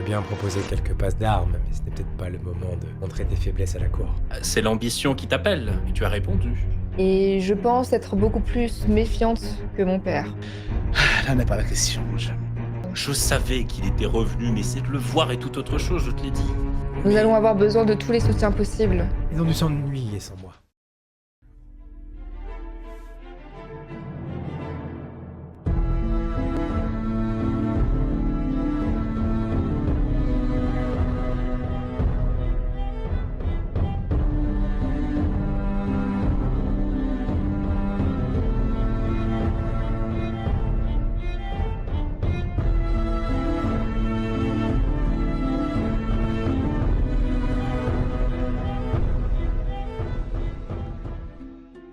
J'aimerais bien proposer quelques passes d'armes, mais ce n'est peut-être pas le moment de montrer tes faiblesses à la cour. C'est l'ambition qui t'appelle, et tu as répondu. Et je pense être beaucoup plus méfiante que mon père. Là n'est pas la question. Je savais qu'il était revenu, mais c'est de le voir est tout autre chose, je te l'ai dit. Nous allons avoir besoin de tous les soutiens possibles. Ils ont dû s'ennuyer sans moi.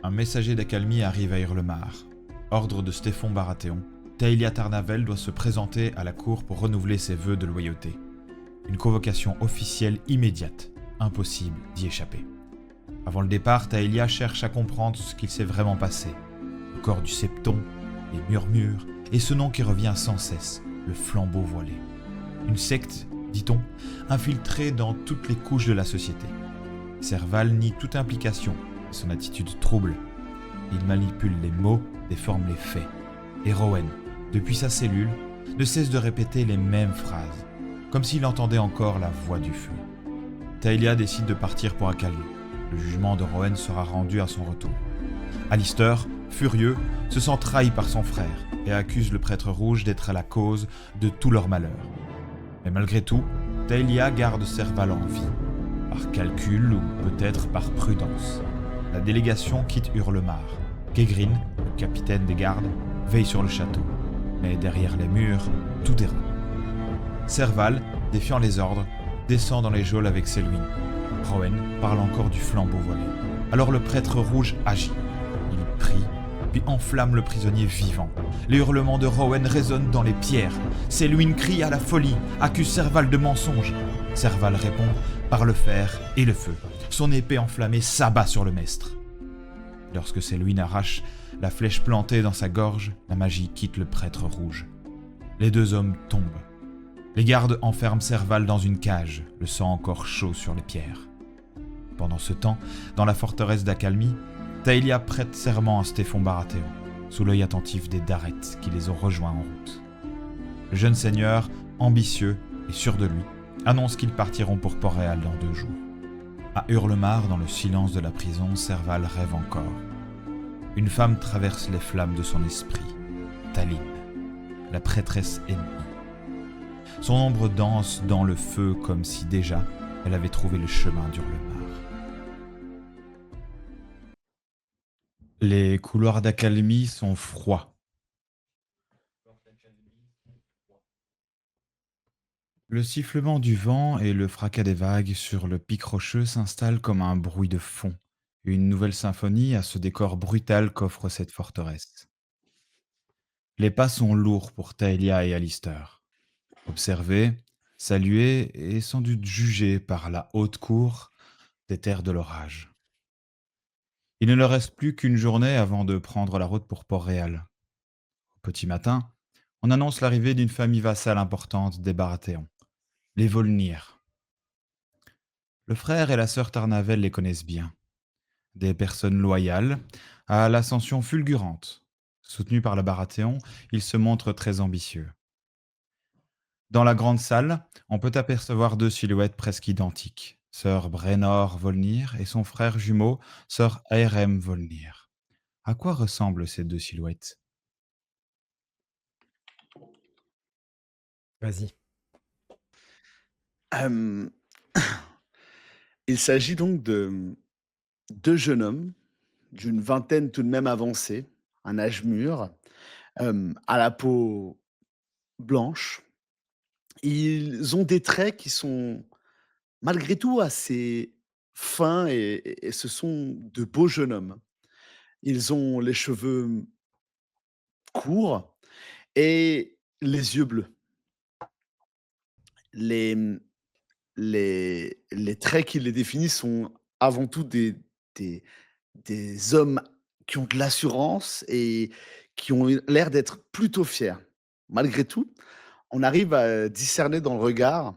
Un messager d'accalmie arrive à Hurlemar. Ordre de Stéphon Baratheon, Taelia Tarnavel doit se présenter à la cour pour renouveler ses vœux de loyauté. Une convocation officielle immédiate. Impossible d'y échapper. Avant le départ, Taelia cherche à comprendre ce qu'il s'est vraiment passé. Le corps du septon, les murmures, et ce nom qui revient sans cesse, le flambeau voilé. Une secte, dit-on, infiltrée dans toutes les couches de la société. Serval nie toute implication, et son attitude trouble. Il manipule les mots, déforme les faits. Et Rowan, depuis sa cellule, ne cesse de répéter les mêmes phrases, comme s'il entendait encore la voix du feu. Taelia décide de partir pour Accalmie. Le jugement de Rowan sera rendu à son retour. Alistair, furieux, se sent trahi par son frère et accuse le prêtre rouge d'être à la cause de tout leur malheur. Mais malgré tout, Taelia garde Serval en vie, par calcul ou peut-être par prudence. La délégation quitte Hurlemar. Kegrin, le capitaine des gardes, veille sur le château. Mais derrière les murs, tout dérape. Serval, défiant les ordres, descend dans les geôles avec Selwyn. Rowan parle encore du flambeau voilé. Alors le prêtre rouge agit. Il prie, puis enflamme le prisonnier vivant. Les hurlements de Rowan résonnent dans les pierres. Selwyn crie à la folie, accuse Serval de mensonge. Serval répond par le fer et le feu. Son épée enflammée s'abat sur le maître. Lorsque Selwyn arrache la flèche plantée dans sa gorge, la magie quitte le prêtre rouge. Les deux hommes tombent. Les gardes enferment Serval dans une cage, le sang encore chaud sur les pierres. Pendant ce temps, dans la forteresse d'Accalmie, Taelia prête serment à Stéphon Baratheon, sous l'œil attentif des Dareth qui les ont rejoints en route. Le jeune seigneur, ambitieux et sûr de lui, annonce qu'ils partiront pour Port-Réal dans 2 jours. À Hurlemar, dans le silence de la prison, Serval rêve encore. Une femme traverse les flammes de son esprit, Taline, la prêtresse ennemie. Son ombre danse dans le feu comme si déjà elle avait trouvé le chemin d'Hurlemar. Les couloirs d'Accalmie sont froids. Le sifflement du vent et le fracas des vagues sur le pic rocheux s'installent comme un bruit de fond, une nouvelle symphonie à ce décor brutal qu'offre cette forteresse. Les pas sont lourds pour Taelia et Alistair. Observés, salués et sans doute jugés par la haute cour des terres de l'orage. Il ne leur reste plus qu'une journée avant de prendre la route pour Port-Réal. Au petit matin, on annonce l'arrivée d'une famille vassale importante des Baratheons, les Volnir. Le frère et la sœur Tarnavel les connaissent bien. Des personnes loyales, à l'ascension fulgurante. Soutenus par le Baratheon, ils se montrent très ambitieux. Dans la grande salle, on peut apercevoir 2 silhouettes presque identiques. Sœur Brenor Volnir et son frère jumeau, sœur Aerem Volnir. À quoi ressemblent ces 2 silhouettes? Vas-y. Euh, Il s'agit donc de 2 jeunes hommes d'une vingtaine tout de même avancée, un âge mûr, à la peau blanche. Ils ont des traits qui sont malgré tout assez fins et ce sont de beaux jeunes hommes. Ils ont les cheveux courts et les yeux bleus. Les, mmh, les traits qui les définissent sont avant tout des des hommes qui ont de l'assurance et qui ont l'air d'être plutôt fiers. Malgré tout, on arrive à discerner dans le regard,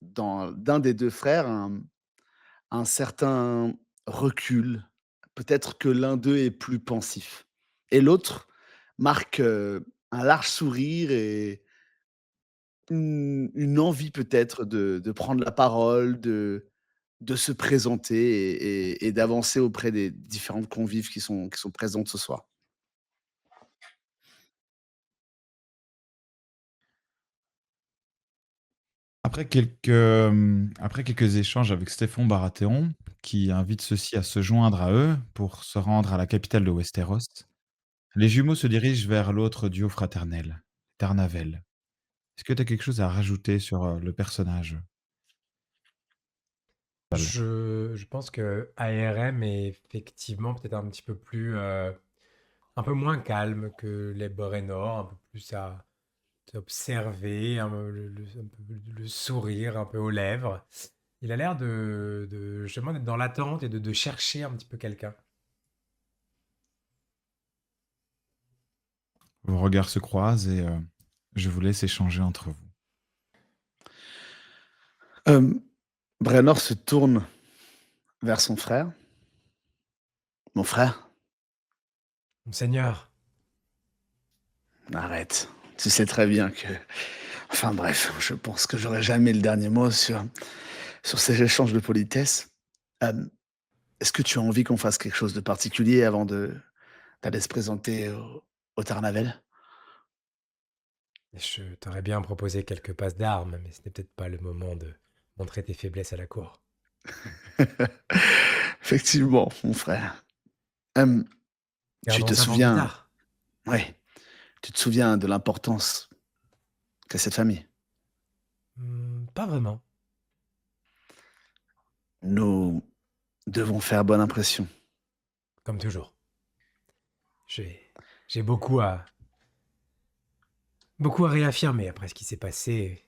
d'un des 2 frères, un certain recul. Peut-être que l'un d'eux est plus pensif et l'autre marque, un large sourire et une envie peut-être de prendre la parole, de se présenter et d'avancer auprès des différentes convives qui sont présentes ce soir. Après quelques échanges avec Stéphon Baratheon, qui invite ceux-ci à se joindre à eux pour se rendre à la capitale de Westeros, les jumeaux se dirigent vers l'autre duo fraternel, Tarnavel. Est-ce que tu as quelque chose à rajouter sur le personnage? Je pense que ARM est effectivement peut-être un petit peu plus, un peu moins calme que les Borénor, un peu plus à observer, un peu le sourire un peu aux lèvres. Il a l'air justement d'être dans l'attente et de chercher un petit peu quelqu'un. Vos regards se croisent et je vous laisse échanger entre vous. Brennor se tourne vers son frère. «Mon frère, Monseigneur, arrête, tu sais très bien que» enfin bref, je pense que j'aurai jamais le dernier mot sur ces échanges de politesse. Hem, Est-ce que tu as envie qu'on fasse quelque chose de particulier avant d'aller se présenter au Tarnavel? je t'aurais bien proposé quelques passes d'armes, mais ce n'est peut-être pas le moment de montrer tes faiblesses à la cour. Effectivement, mon frère. Hem, Tu Gardons te ça pour plus souviens tard. ouais, tu te souviens de l'importance qu'a cette famille? Pas vraiment, Nous devons faire bonne impression. comme toujours. J'ai j'ai beaucoup à réaffirmer après ce qui s'est passé.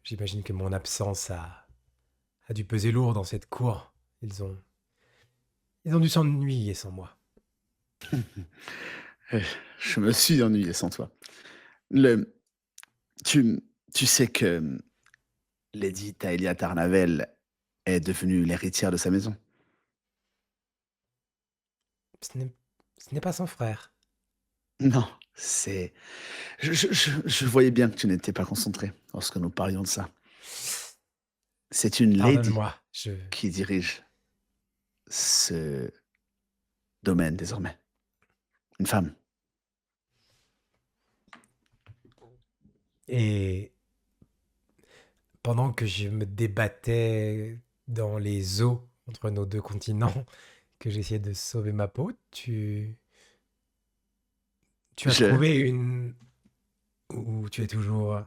J'imagine que mon absence a dû peser lourd dans cette cour. Ils ont dû s'ennuyer sans moi. Heu, je me suis ennuyé sans toi. Le tu sais que, Lady Taelia Tarnavel est devenue l'héritière de sa maison? Ce n'est ce n'est pas son frère. Non, c'est je voyais bien que tu n'étais pas concentré lorsque nous parlions de ça. C'est une lady Pardonne-moi, qui dirige ce domaine désormais. Une femme. et pendant que je me débattais dans les eaux entre nos 2 continents, que j'essayais de sauver ma peau, tu as Je trouvé une ou tu es toujours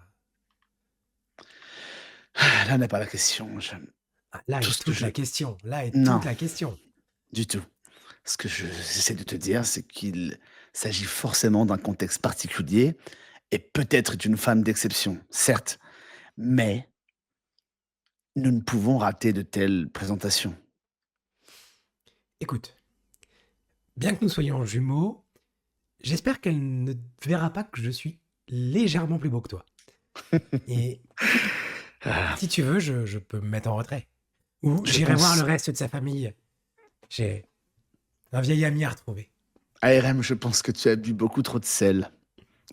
Là n'est pas la question, je ah, là tout est ce que toute je la question, là est non, toute la question. du tout. Ce que j'essaie de te dire, c'est qu'il s'agit forcément d'un contexte particulier et peut-être d'une femme d'exception, certes, mais nous ne pouvons rater de telles présentations. Écoute, bien que nous soyons jumeaux, j'espère qu'elle ne verra pas que je suis légèrement plus beau que toi. Et Ah, si tu veux, je peux me mettre en retrait. Ou je j'irai voir le pense reste de sa famille. J'ai un vieil ami à retrouver. ARM, je pense que tu as bu beaucoup trop de sel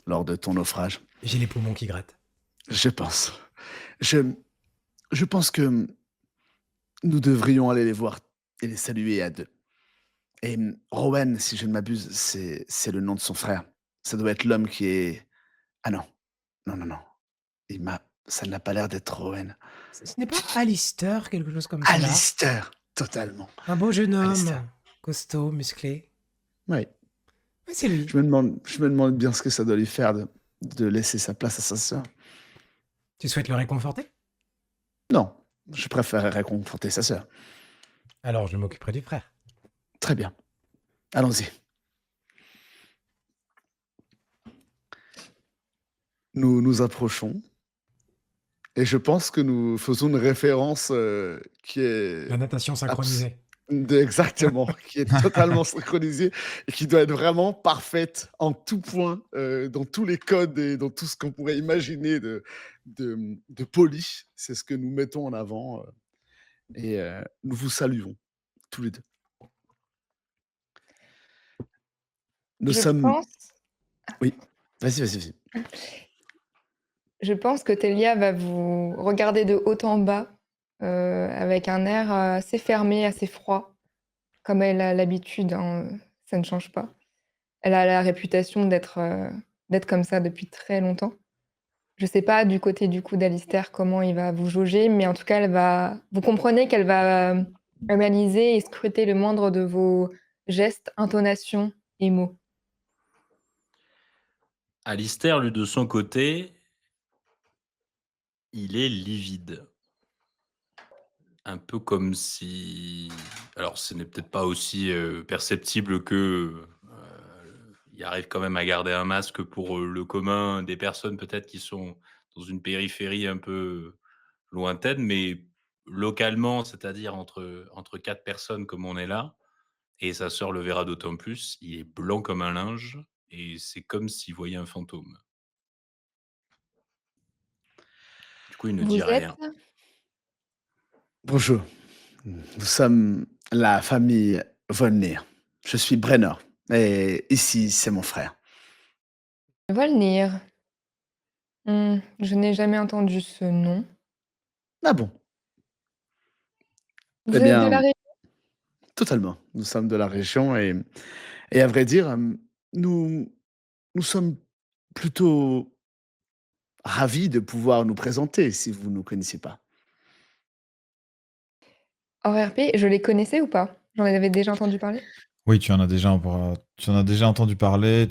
lors de ton naufrage. J'ai les poumons qui grattent. Je pense. Je je pense que nous devrions aller les voir et les saluer à 2. Et Rowan, si je ne m'abuse, c'est le nom de son frère. Ça doit être l'homme qui est ah non, non, non, non. Il m'a Ça n'a pas l'air d'être Rowan. Ce n'est pas Alistair, quelque chose comme cela? Alistair! Totalement. Un beau jeune Alistair. homme, costaud, musclé. Oui. Oui, c'est lui. Je me demande bien ce que ça doit lui faire de laisser sa place à sa sœur. Tu souhaites le réconforter? Non, je préférerais réconforter sa sœur. Alors je m'occuperai du frère. Très bien, allons-y. Nous nous approchons et je pense que nous faisons une référence, qui La est natation abs synchronisée. Exactement, qui est totalement synchronisée et qui doit être vraiment parfaite en tout point, dans tous les codes et dans tout ce qu'on pourrait imaginer de poli. C'est ce que nous mettons en avant, et nous vous saluons tous les 2. Nous Je sommes pense Oui, vas-y, vas-y, vas-y. je pense que Télia va vous regarder de haut en bas, avec un air, assez fermé, assez froid, comme elle a l'habitude, hein, ça ne change pas. Elle a la réputation d'être comme ça depuis très longtemps. Je sais pas du côté, du coup, d'Alistair comment il va vous jauger, mais en tout cas, elle va vous comprenez qu'elle va, analyser et scruter le moindre de vos gestes, intonations et mots. Alistair, lui, de son côté, il est livide. Un peu comme si... Alors, ce n'est peut-être pas aussi perceptible que... il arrive quand même à garder un masque pour le commun des personnes peut-être qui sont dans une périphérie un peu lointaine, mais localement, c'est-à-dire entre 4 personnes comme on est là, et sa sœur le verra d'autant plus, il est blanc comme un linge, et c'est comme s'il voyait un fantôme. Du coup, il ne dit Vous êtes? rien. Bonjour, nous sommes la famille Volnir. Je suis Brenner et ici, c'est mon frère. Volnir. Je n'ai jamais entendu ce nom. Ah bon? Eh Vous êtes de la bien, région? totalement. Nous sommes de la région et à vrai dire, nous nous sommes plutôt ravis de pouvoir nous présenter si vous ne nous connaissiez pas. Hors RP, je les connaissais ou pas? J'en avais déjà entendu parler? Oui, tu en as déjà entendu parler.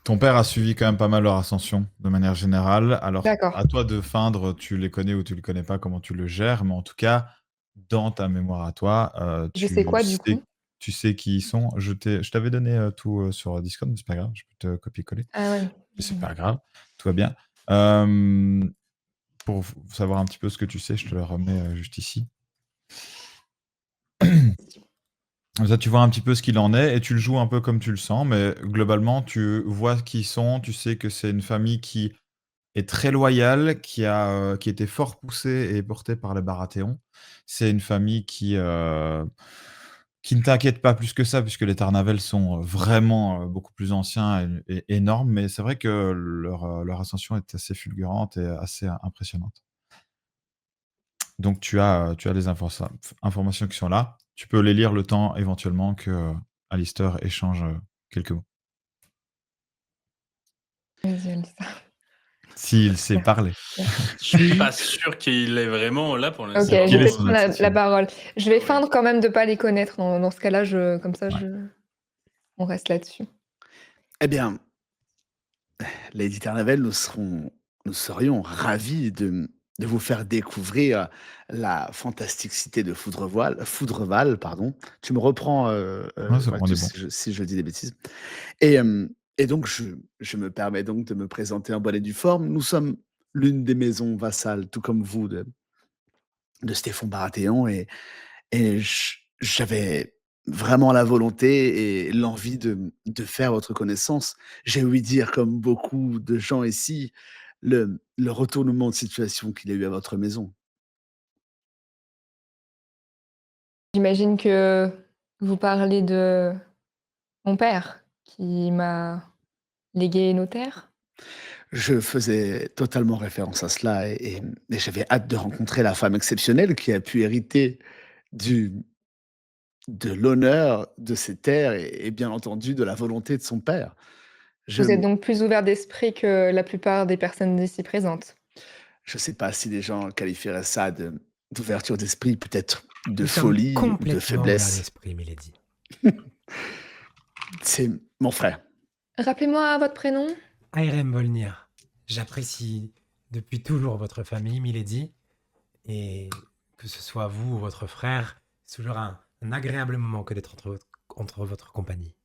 Ton père a suivi quand même pas mal leur ascension de manière générale. Alors, D'accord. à toi de feindre, tu les connais ou tu les connais pas, comment tu le gères. Mais en tout cas, dans ta mémoire à toi, Je sais quoi du coup? tu sais qui ils sont. Je t'avais donné tout sur Discord, mais c'est pas grave. Je peux te copier-coller. Ah ouais. Mais c'est pas grave. Tout va bien. Euh, pour savoir un petit peu ce que tu sais, je te le remets juste ici. Comme ça, tu vois un petit peu ce qu'il en est et tu le joues un peu comme tu le sens, mais globalement, tu vois qui ils sont, tu sais que c'est une famille qui est très loyale, qui était fort poussée et portée par les Baratheons. C'est une famille qui ne t'inquiète pas plus que ça, puisque les Tarnavels sont vraiment beaucoup plus anciens et énormes, mais c'est vrai que leur ascension est assez fulgurante et assez impressionnante. Donc tu as les informations qui sont là. Tu peux les lire le temps éventuellement que Alistair échange quelques mots. Vas-y, Alissa. S'il sait parler. Je suis pas sûr qu'il est vraiment là pour OK, l'instant. je Qu'il vais est te sur prendre notre la session. parole. Je vais Oui. feindre quand même de pas les connaître dans ce cas-là, comme ça Ouais. on reste là-dessus. Eh bien, Lady Tarnavel, nous serions ravis de vous faire découvrir la fantastique cité de Foudreval, pardon. Tu me reprends, Ouais, c'est bon, on est Valtus, bon. si je dis des bêtises. Et donc je me permets donc de me présenter en bonne et due forme. Nous sommes l'une des maisons vassales, tout comme vous, de Stéphane Baratheon et j'avais vraiment la volonté et l'envie de faire votre connaissance. J'ai ouï dire, comme beaucoup de gens ici, le retournement de situation qu'il y a eu à votre maison. J'imagine que vous parlez de mon père qui m'a légué nos terres? Je faisais totalement référence à cela et j'avais hâte de rencontrer la femme exceptionnelle qui a pu hériter du de l'honneur de ces terres et bien entendu de la volonté de son père. Je Vous êtes donc plus ouvert d'esprit que la plupart des personnes ici présentes? Je sais pas si les gens qualifieraient ça d'ouverture d'esprit, peut-être de Nous sommes folie ou de complètement ouverts faiblesse. d'esprit, Milady. C'est mon frère. Rappelez-moi votre prénom? Airem Volnir, j'apprécie depuis toujours votre famille, Milady, et que ce soit vous ou votre frère, c'est toujours un agréable moment que d'être entre votre compagnie.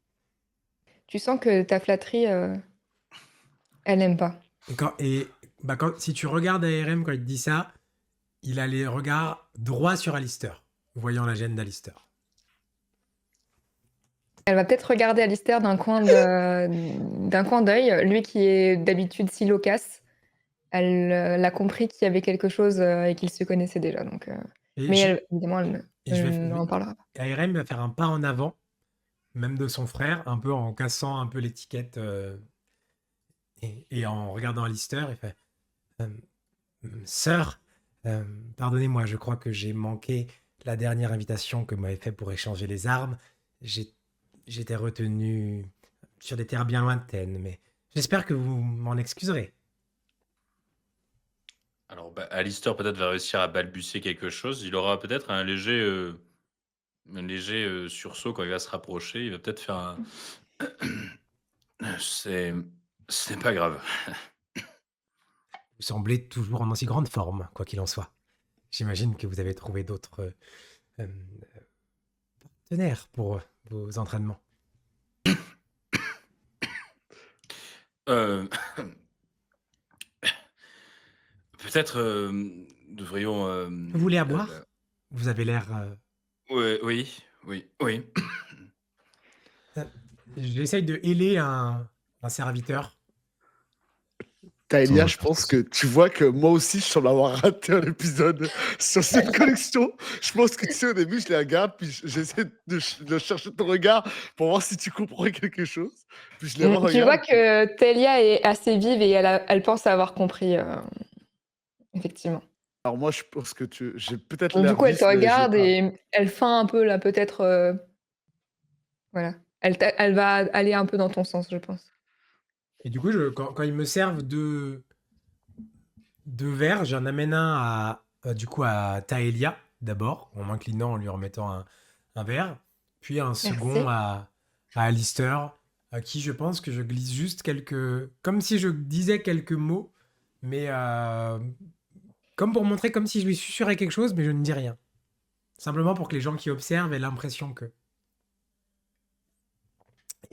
Tu sens que ta flatterie, elle n'aime pas. Si tu regardes ARM quand il te dit ça, il a les regards droits sur Alistair. voyant la gêne d'Alistair. Elle va peut-être regarder Alistair d'un coin d'œil, lui qui est d'habitude si loquace. Elle a compris qu'il y avait quelque chose et qu'ils se connaissaient déjà. Et Mais je, évidemment, et je vais, elle n'en parlera pas. ARM va faire un pas en avant, même de son frère, un peu en cassant un peu l'étiquette et en regardant Alistair, il fait euh, Sœur, euh, pardonnez-moi, je crois que j'ai manqué la dernière invitation que vous m'avez faite pour échanger les armes. J'ai- J'étais retenu sur des terres bien lointaines, mais j'espère que vous m'en excuserez. Alors, Alistair peut-être va réussir à balbutier quelque chose. Il aura peut-être un léger sursaut quand il va se rapprocher. Il va peut-être faire un. C'est. Ce n'est pas grave. Vous semblez toujours en aussi grande forme, quoi qu'il en soit. J'imagine que vous avez trouvé d'autres euh, partenaires pour vos entraînements. Euh, Peut-être devrions. Vous voulez à boire? Vous avez l'air... Oui. J'essaye de héler un serviteur. Taëlia, Oh, je pas de pense souci. que tu vois que moi aussi, je semble avoir raté un épisode sur cette collection. Je pense que tu sais, au début, je les regarde, puis j'essaie de chercher ton regard pour voir si tu comprends quelque chose. Puis je les Tu vois re-regarde. que Telia est assez vive et elle pense avoir compris, effectivement. Alors moi, je pense que j'ai peut-être Donc, du l'air coup, elle te vif, mais j'ai regarde pas. et elle feint un peu là, peut-être. Voilà. Elle va aller un peu dans ton sens, je pense. Et du coup, quand ils me servent deux verres, j'en amène un du coup à Taelia d'abord, en m'inclinant, en lui remettant un verre, puis un second Merci. à Alistair, à qui je pense que je glisse juste quelques... Comme si je disais quelques mots, mais comme pour montrer comme si je lui susurrais quelque chose, mais je ne dis rien. Simplement pour que les gens qui observent aient l'impression que...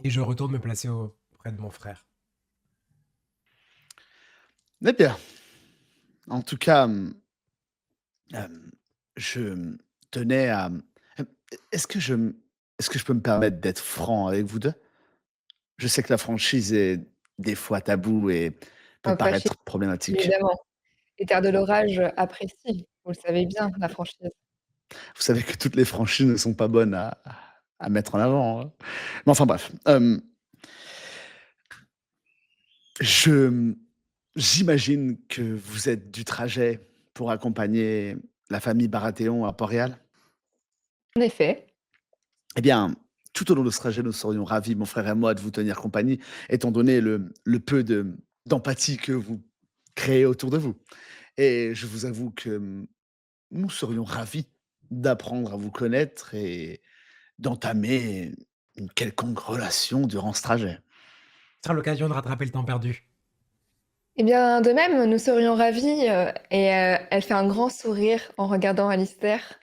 Et je retourne me placer auprès de mon frère. Eh bien, en tout cas, je tenais à. Est-ce que est-ce que je peux me permettre d'être franc avec vous deux? Je sais que la franchise est des fois tabou et peut Facile, paraître problématique. évidemment. Les terres de l'orage apprécient, vous le savez bien, la franchise. Vous savez que toutes les franchises ne sont pas bonnes à mettre en avant, hein. Mais enfin bref, je j'imagine que vous êtes du trajet pour accompagner la famille Baratheon à Port-Réal? En effet. Eh bien, tout au long de ce trajet, nous serions ravis, mon frère et moi, de vous tenir compagnie, étant donné le peu d'empathie que vous créez autour de vous. Et je vous avoue que, nous serions ravis d'apprendre à vous connaître et d'entamer une quelconque relation durant ce trajet. Ce sera l'occasion de rattraper le temps perdu. Eh bien, de même, nous serions ravis, et elle fait un grand sourire en regardant Alistair.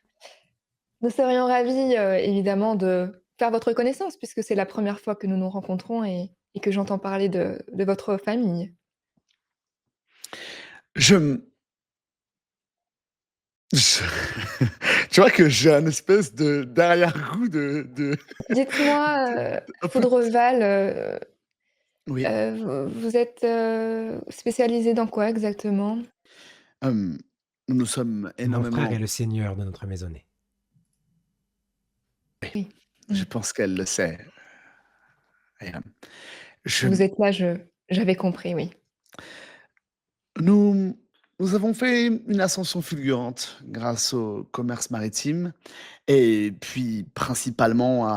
Nous serions ravis, évidemment, de faire votre connaissance, puisque c'est la première fois que nous nous rencontrons et que j'entends parler de votre famille. Je m je tu vois que j'ai un espèce de d'arrière-goût de Dites-moi, un peu Foudreval, oui, vous êtes, spécialisé dans quoi exactement? hem, nous sommes Mon frère est énormément le seigneur de notre maisonnée. Oui. je Mmh. pense qu'elle le sait et je Vous êtes là, j'avais compris, oui. nous nous avons fait une ascension fulgurante grâce au commerce maritime et puis principalement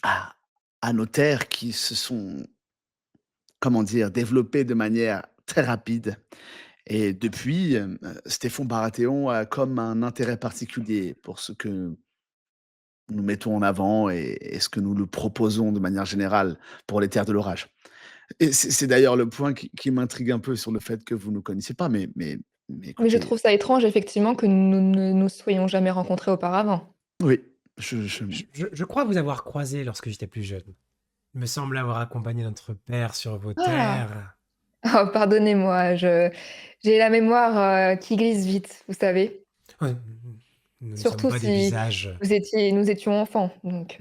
à à nos terres qui se sont, comment dire, développées de manière très rapide. Et depuis, Stéphane Baratheon a comme un intérêt particulier pour ce que nous mettons en avant et ce que nous le proposons de manière générale pour les terres de l'orage. Et c'est d'ailleurs le point qui m'intrigue un peu sur le fait que vous ne connaissiez pas, mais Mais je écoutez, trouve ça étrange effectivement que nous ne nous soyons jamais rencontrés auparavant. oui, Je crois vous avoir croisé lorsque j'étais plus jeune. Il me semble avoir accompagné notre père sur vos Ah! terres. Oh pardonnez-moi, j'ai la mémoire, qui glisse vite, vous savez? Ouais, Nous ne sommes Surtout pas des si visages. nous étions enfants, donc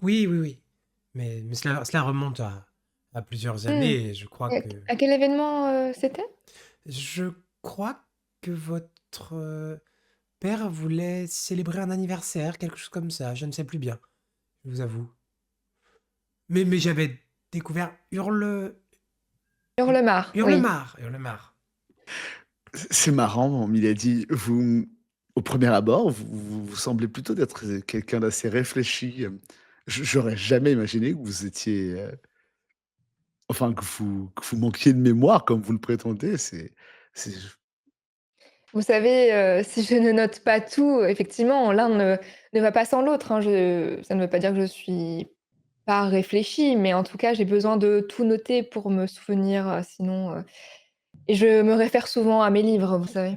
Oui, oui, oui. Mais cela remonte à plusieurs Mmh. années et je crois Et que à quel événement, c'était? je crois que votre père voulait célébrer un anniversaire, quelque chose comme ça. Je ne sais plus bien, je vous avoue. Mais j'avais découvert Hurlemar, oui. Hurlemar, Hurlemar. C'est marrant, Milady. Au premier abord, vous semblez plutôt d'être quelqu'un d'assez réfléchi. J'aurais jamais imaginé que vous étiez, enfin, que vous manquiez de mémoire comme vous le prétendez. C'est Vous savez, si je ne note pas tout, effectivement, l'un ne va pas sans l'autre, hein. Ça ne veut pas dire que je suis pas réfléchie, mais en tout cas, j'ai besoin de tout noter pour me souvenir, sinon, et je me réfère souvent à mes livres, vous savez.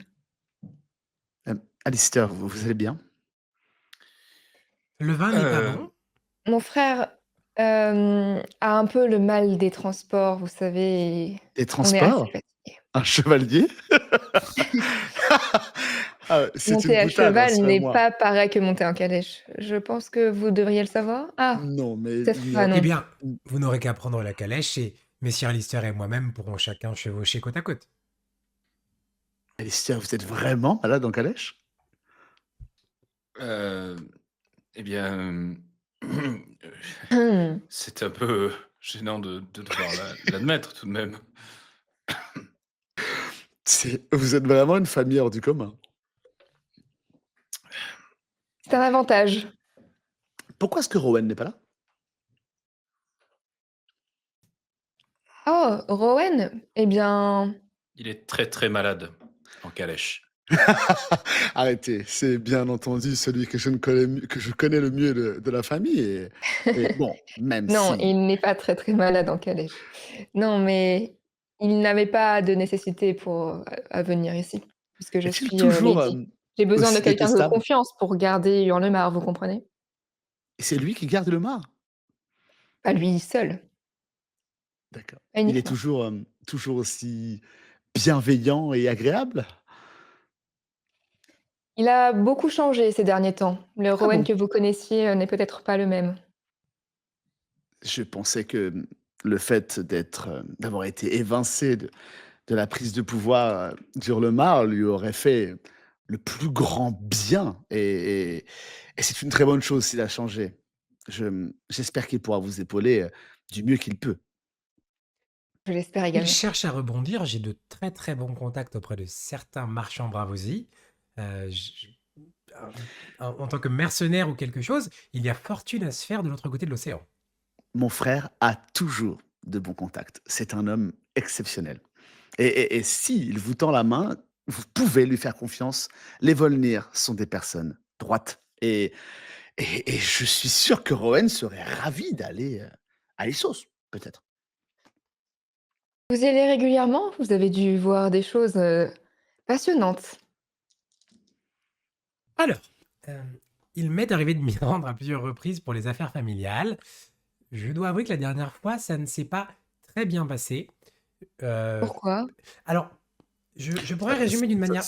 Alistair, vous allez bien? Le vin n'est pas Heu, bon? Mon frère, a un peu le mal des transports, vous savez, et Des on est assez transports? fatigués. Un chevalier? Ah, c'est une Monter à boutade, cheval n'est rassurez-moi. pas pareil que monter en calèche. Je pense que vous devriez le savoir? Ah, Non, mais peut-être pas, Eh non. bien, vous n'aurez qu'à prendre la calèche et messire Lister et moi-même pourrons chacun chevaucher côte à côte. Alistair, vous êtes vraiment malade en calèche? heu, eh bien, c'est un peu gênant de devoir l'admettre tout de même. Vous êtes vraiment une famille hors du commun. C'est un avantage. Pourquoi est-ce que Rowan n'est pas là? Oh, Rowan? Eh bien, Il est très, très malade en calèche. Arrêtez, c'est bien entendu celui que je connais le mieux de la famille et bon, même non, si il n'est pas très, très malade en calèche. Non, mais il n'avait pas de nécessité pour, à venir ici, puisque je est-il suis, toujours, lady. J'ai besoin de aussi quelqu'un de détestable? confiance pour garder Hurlemar, vous comprenez? Et c'est lui qui garde le mât? Pas lui seul, D'accord. pas Il est uniquement. toujours, toujours aussi bienveillant et agréable? Il a beaucoup changé ces derniers temps. Le Ah Rowan bon? que vous connaissiez, n'est peut-être pas le même. Je pensais que, le fait d'avoir été évincé de la prise de pouvoir, d'Hurlemar lui aurait fait le plus grand bien et c'est une très bonne chose s'il a changé. J'espère qu'il pourra vous épauler, du mieux qu'il peut. Je l'espère Il également. cherche à rebondir. J'ai de très très bons contacts auprès de certains marchands Bravosi. En tant que mercenaire ou quelque chose, il y a fortune à se faire de l'autre côté de l'océan. Mon frère a toujours de bons contacts. C'est un homme exceptionnel et s'il vous tend la main, vous pouvez lui faire confiance. Les Volnir sont des personnes droites et je suis sûr que Rowan serait ravi d'aller, à Essos, peut-être. Vous y allez régulièrement? Vous avez dû voir des choses, passionnantes. Alors, il m'est arrivé de m'y rendre à plusieurs reprises pour les affaires familiales. Je dois avouer que la dernière fois, ça ne s'est pas très bien passé. Euh, Pourquoi? alors, je pourrais Ça- résumer d'une manière.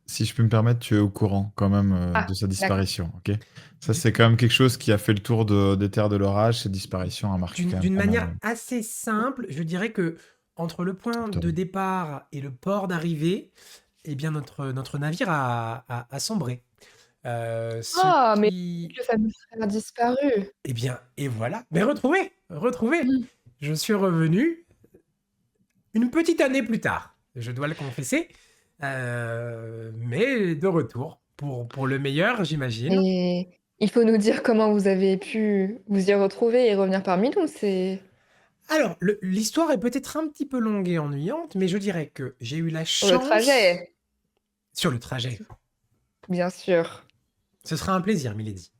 si je peux me permettre, tu es au courant quand même Ah, de sa d'accord. disparition, ok? Ça, c'est quand même quelque chose qui a fait le tour des terres de l'orage. Cette disparition a marqué quand même D'une pas mal. manière assez simple, je dirais que entre le point de départ et le port d'arrivée, eh bien notre navire a sombré. Ce Ah, mais qui, le fameux frère disparu. eh bien, et voilà, mais retrouvé, retrouvé. Mmh. Je suis revenu une petite année plus tard, je dois le confesser, mais de retour pour le meilleur, j'imagine. Et il faut nous dire comment vous avez pu vous y retrouver et revenir parmi nous, c'est Alors, l'histoire est peut-être un petit peu longue et ennuyante, mais je dirais que j'ai eu la sur le chance trajet, sur le trajet. bien sûr. Ce sera un plaisir, Milady.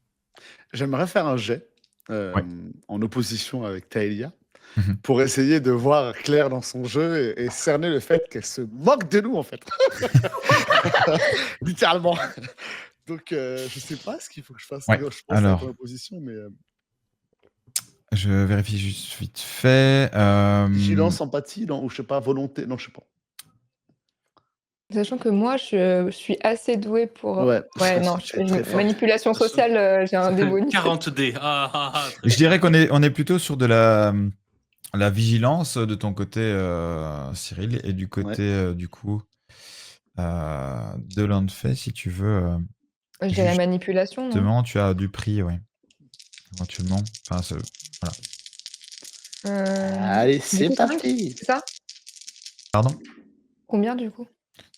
J'aimerais faire un jet, Ouais. en opposition avec Taelia, Mhm. pour essayer de voir clair dans son jeu et cerner le fait qu'elle se moque de nous, en fait. Littéralement. Donc, je sais pas ce qu'il faut que je fasse. Ouais. Je pense être en Alors, opposition, mais je vérifie juste vite fait. vigilance, empathie, non, ou je sais pas, volonté, non, je sais pas. Sachant que moi, je suis assez douée pour. Ouais, je Ouais, pense non, que tu es très forte. manipulation sociale, j'ai un dé bonus. 40 dés. Très Je bien. dirais qu'on est plutôt sur de la vigilance de ton côté, Cyril, et du côté, du coup, de l'Anfei, si tu veux, Je dirais manipulation, non? justement, tu as du prix, ouais, éventuellement. Enfin, voilà. Allez, Du c'est coup, 5, parti. c'est ça? Pardon? Combien du coup?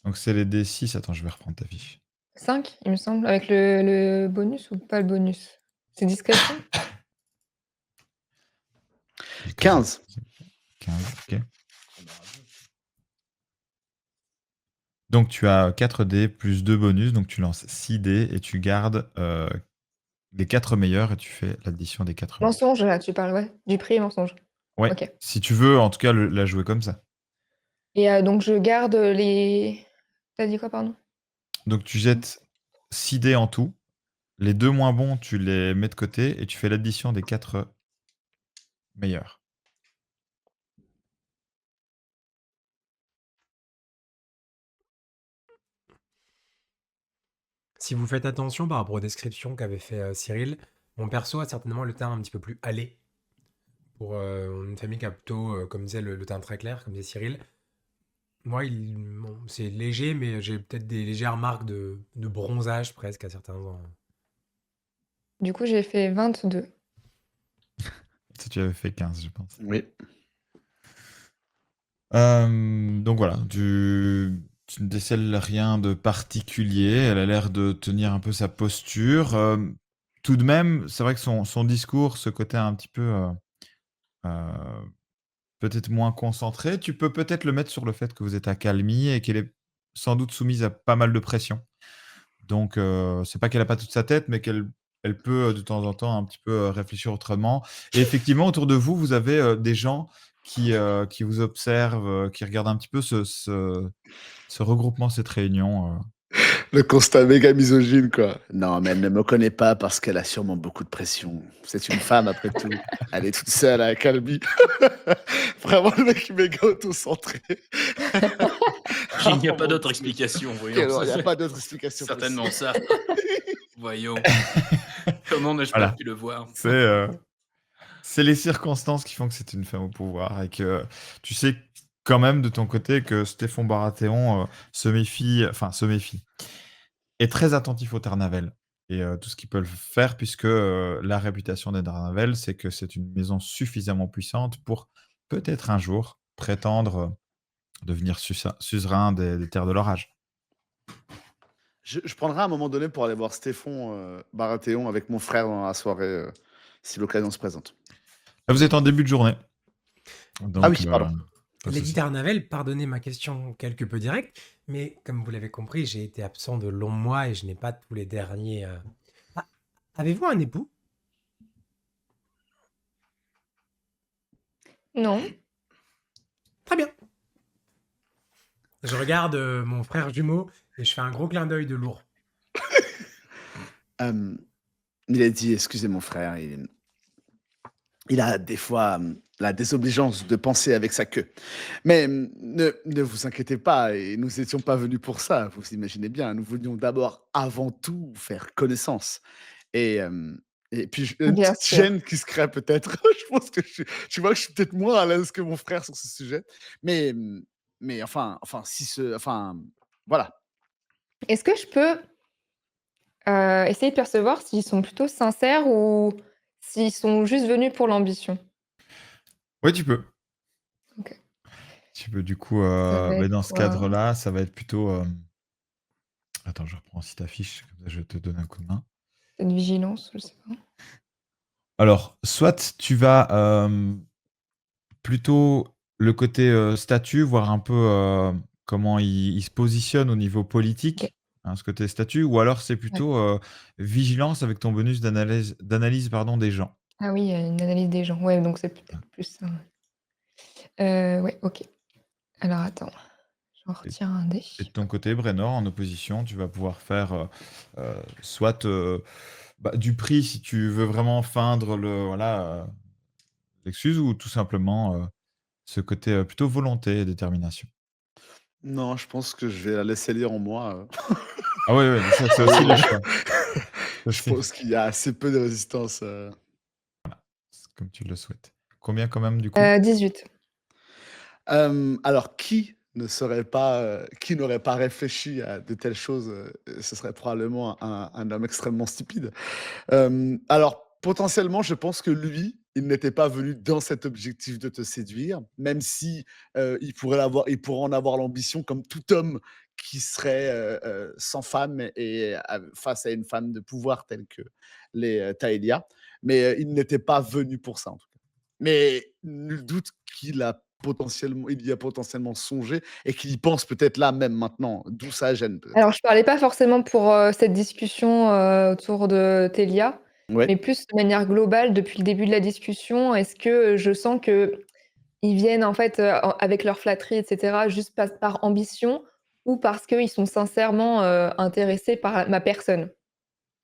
Donc c'est les D6. Attends, je vais reprendre ta fiche. 5, il me semble, avec le bonus ou pas le bonus? C'est discrétion? 15. 15, ok. Donc tu as 4 dés plus 2 bonus, donc tu lances 6 dés et tu gardes les 4 meilleurs et tu fais l'addition des 4 meilleurs. Mensonge, là, tu parles, ouais. Du prix et mensonge. Ouais, Ok. si tu veux, en tout cas, la jouer comme ça. Et donc, je garde les. T'as dit quoi, pardon? Donc tu jettes 6 dés en tout. Les 2 moins bons, tu les mets de côté et tu fais l'addition des 4 meilleurs. Si vous faites attention par rapport aux descriptions qu'avait fait Cyril, mon perso a certainement le teint un petit peu plus allé. Pour une famille qui a plutôt, comme disait, le teint très clair, comme disait Cyril. Moi, bon, c'est léger, mais j'ai peut-être des légères marques de bronzage presque à certains endroits. Du coup, j'ai fait 22. Si tu avais fait 15, je pense. Oui. Donc voilà, tu ne décèles rien de particulier. Elle a l'air de tenir un peu sa posture. Tout de même, c'est vrai que son discours, ce côté un petit peu peut-être moins concentré, tu peux peut-être le mettre sur le fait que vous êtes accalmie et qu'elle est sans doute soumise à pas mal de pression. Donc, c'est pas qu'elle a pas toute sa tête, mais qu'elle peut, de temps en temps, un petit peu, réfléchir autrement. Et effectivement, autour de vous, vous avez, des gens qui vous observent, qui regardent un petit peu ce regroupement, cette réunion. Le constat méga misogyne, quoi. Non, mais elle ne me connaît pas parce qu'elle a sûrement beaucoup de pression. C'est une femme, après tout. Elle est toute seule à Calbi. Vraiment, le mec méga auto-centré. Il n'y a Oh, pas mon d'autre Dieu. explication, Ok, voyons. non, il n'y a pas d'autre explication. Certainement ça. Voyons. Comment n'ai-je Voilà. pas pu le voir? C'est les circonstances qui font que c'est une femme au pouvoir et que tu sais quand même de ton côté que Stéphane Baratheon, se méfie, est très attentif aux Tarnavel et tout ce qu'ils peuvent faire puisque, la réputation des Tarnavel, c'est que c'est une maison suffisamment puissante pour peut-être un jour prétendre, devenir suzerain des terres de l'orage. Je prendrai un moment donné pour aller voir Stéphane Baratheon avec mon frère dans la soirée, si l'occasion se présente. Là, vous êtes en début de journée. Donc, Ah oui, pardon. pas de Lady souci. Tarnavel, pardonnez ma question quelque peu directe, mais comme vous l'avez compris, j'ai été absent de longs mois et je n'ai pas tous les derniers. Ah, avez-vous un époux? Non. Très bien. Je regarde mon frère jumeau et je fais un gros clin d'œil de lourd. Il a dit, excusez mon frère, il a des fois la désobligeance de penser avec sa queue. Mais ne vous inquiétez pas, et nous n'étions pas venus pour ça, vous imaginez bien. Nous venions d'abord, avant tout, faire connaissance. Et, et puis, une Bien petite sûr. gêne qui se crée peut-être. Je pense que tu vois que je suis peut-être moins à l'aise que mon frère sur ce sujet. Mais, enfin, voilà. Est-ce que je peux essayer de percevoir s'ils sont plutôt sincères ou s'ils sont juste venus pour l'ambition? Oui, tu peux. Ok. Tu peux du coup, Ça va mais être dans ce quoi? cadre-là, ça va être plutôt, attends, je reprends aussi ta fiche, comme ça je te donne un coup de main. Peut-être vigilance, je sais pas. Alors, soit tu vas, plutôt le côté, statut, voir un peu, comment il se positionne au niveau Ok. politique, hein, ce côté statut, ou alors c'est Ouais. plutôt, vigilance avec ton bonus d'analyse, pardon, des gens. Ah oui, une analyse des gens. Ouais, donc c'est peut-être plus ça. Ouais, ok. Alors attends, j'en retire un dé. Et de ton côté, Brenor, en opposition, tu vas pouvoir faire, soit, du prix si tu veux vraiment feindre l'excuse, ou tout simplement, ce côté, plutôt volonté et détermination. Non, je pense que je vais la laisser lire en moi. Ah oui, oui, ça c'est aussi le choix. Je Aussi, pense qu'il y a assez peu de résistance. c'est comme tu le souhaites. Combien quand même du coup? 18. Alors qui n'aurait pas réfléchi à de telles choses, ce serait probablement un homme extrêmement stupide. Alors potentiellement, je pense que lui, il n'était pas venu dans cet objectif de te séduire, même si, il pourrait en avoir l'ambition comme tout homme qui serait, sans femme et face à une femme de pouvoir telle que les, Taelia. Mais, il n'était pas venu pour ça, en tout cas. Mais nul doute il y a potentiellement songé et qu'il y pense peut-être là même maintenant, d'où sa gêne peut-être. Alors je parlais pas forcément pour, cette discussion, autour de Télia, Ouais. mais plus de manière globale depuis le début de la discussion. Est-ce que je sens qu'ils viennent en fait, en avec leur flatterie et cetera, juste par ambition ou parce qu'ils sont sincèrement, intéressés par ma personne?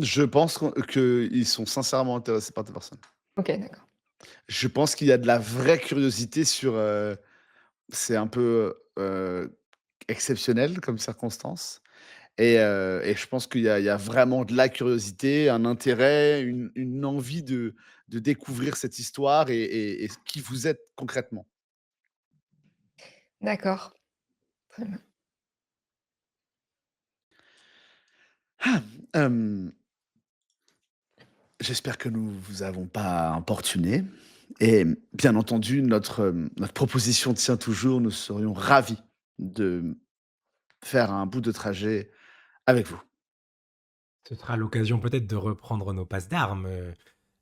Je pense qu'ils sont sincèrement intéressés par ta personne. OK, d'accord. Je pense qu'il y a de la vraie curiosité sur, c'est un peu, exceptionnel comme circonstance et je pense qu'il y a vraiment de la curiosité, un intérêt, une envie de découvrir cette histoire et qui vous êtes concrètement. D'accord, très bien. Ah! Hem, J'espère que nous vous avons pas importuné et bien entendu notre proposition tient toujours. Nous serions ravis de faire un bout de trajet avec vous. Ce sera l'occasion peut-être de reprendre nos passes d'armes,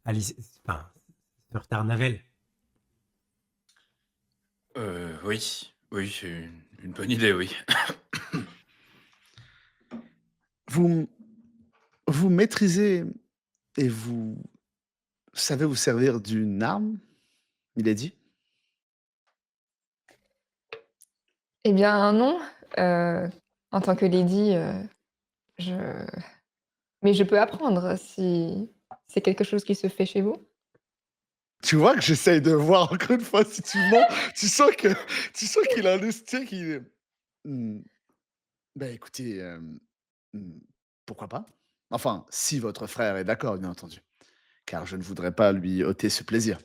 Alice, enfin, sœur Tarnavel. Oui, oui, c'est une bonne idée, oui. Vous vous maîtrisez et vous savez vous servir d'une arme, milady? Eh bien non, heu, en tant que lady, je mais je peux apprendre si c'est quelque chose qui se fait chez vous? Tu vois que j'essaye de voir encore une fois si tu mens. Tu sens que tu sens qu'il a un instinct qui est mmh, bah, écoutez, mmh, pourquoi pas? Enfin, si votre frère est d'accord, bien entendu, car je ne voudrais pas lui ôter ce plaisir.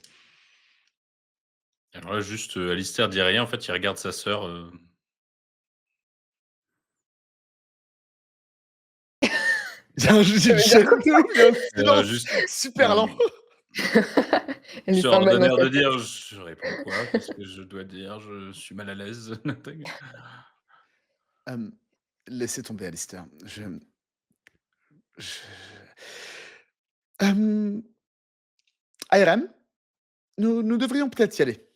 Alors là, juste, Alistair dit rien, en fait, il regarde sa sœur, Il y a Ça veut dire quoi? il y a un silence juste, super lent. Elle est genre sympa d'un dans air sa de tête. dire: «Je réponds quoi? Qu'est-ce que je dois dire? Je suis mal à l'aise». Hem, Laissez tomber Alistair. Je hem, ARM, nous devrions peut-être y aller.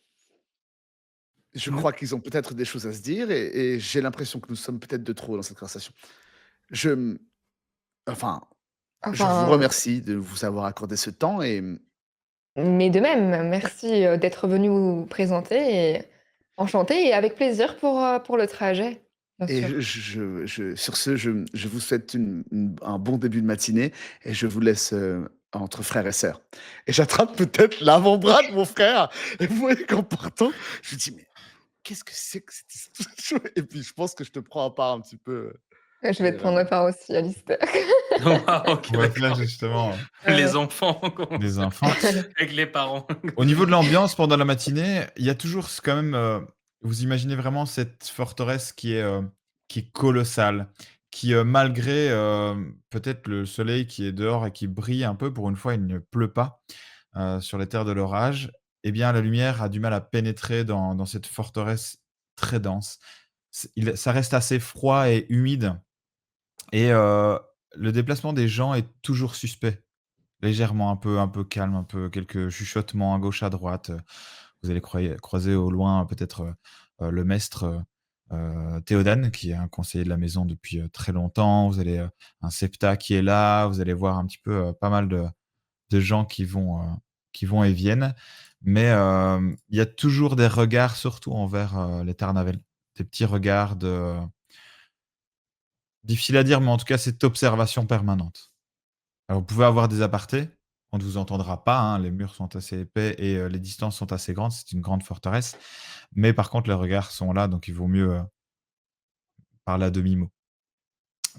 Je Mmh. crois qu'ils ont peut-être des choses à se dire et j'ai l'impression que nous sommes peut-être de trop dans cette conversation. Je, mmh, enfin, je vous Enfin, remercie de vous avoir accordé ce temps mais de même, merci, d'être venu vous présenter et enchantée et avec plaisir pour le trajet, bien et sûr. sur ce, je vous souhaite un bon début de matinée et je vous laisse, entre frères et sœurs et j'attrape peut-être l'avant-bras de mon frère et vous voyez qu'en partant, je lui dis: «Mais qu'est-ce que c'est que cette histoire?» Et puis je pense que je te prends à part un petit peu, Je vais te prendre à part aussi, Alistair. Ah OK, On va faire d'accord. justement Les enfants, comment des ça enfants. avec les parents. Au niveau de l'ambiance pendant la matinée, il y a toujours quand même, vous imaginez vraiment cette forteresse qui est colossale, qui, malgré, peut-être le soleil qui est dehors et qui brille un peu, pour une fois, il ne pleut pas, sur les terres de l'orage, eh bien, la lumière a du mal à pénétrer dans cette forteresse très dense. Ça reste assez froid et humide et le déplacement des gens est toujours suspect. Légèrement, un peu calme, un peu quelques chuchotements à gauche, à droite, vous allez croiser au loin peut-être, le maistre, Théodan qui est un conseiller de la maison depuis, très longtemps. Vous allez, un septa qui est là, vous allez voir un petit peu, pas mal de gens qui vont et viennent. Mais, il y a toujours des regards surtout envers, les Tarnavel. Des petits regards de difficile à dire, mais en tout cas cette observation permanente. Alors, vous pouvez avoir des apartés, on ne vous entendra pas, hein, les murs sont assez épais et les distances sont assez grandes, c'est une grande forteresse. Mais par contre, les regards sont là, donc il vaut mieux, parle à demi-mot.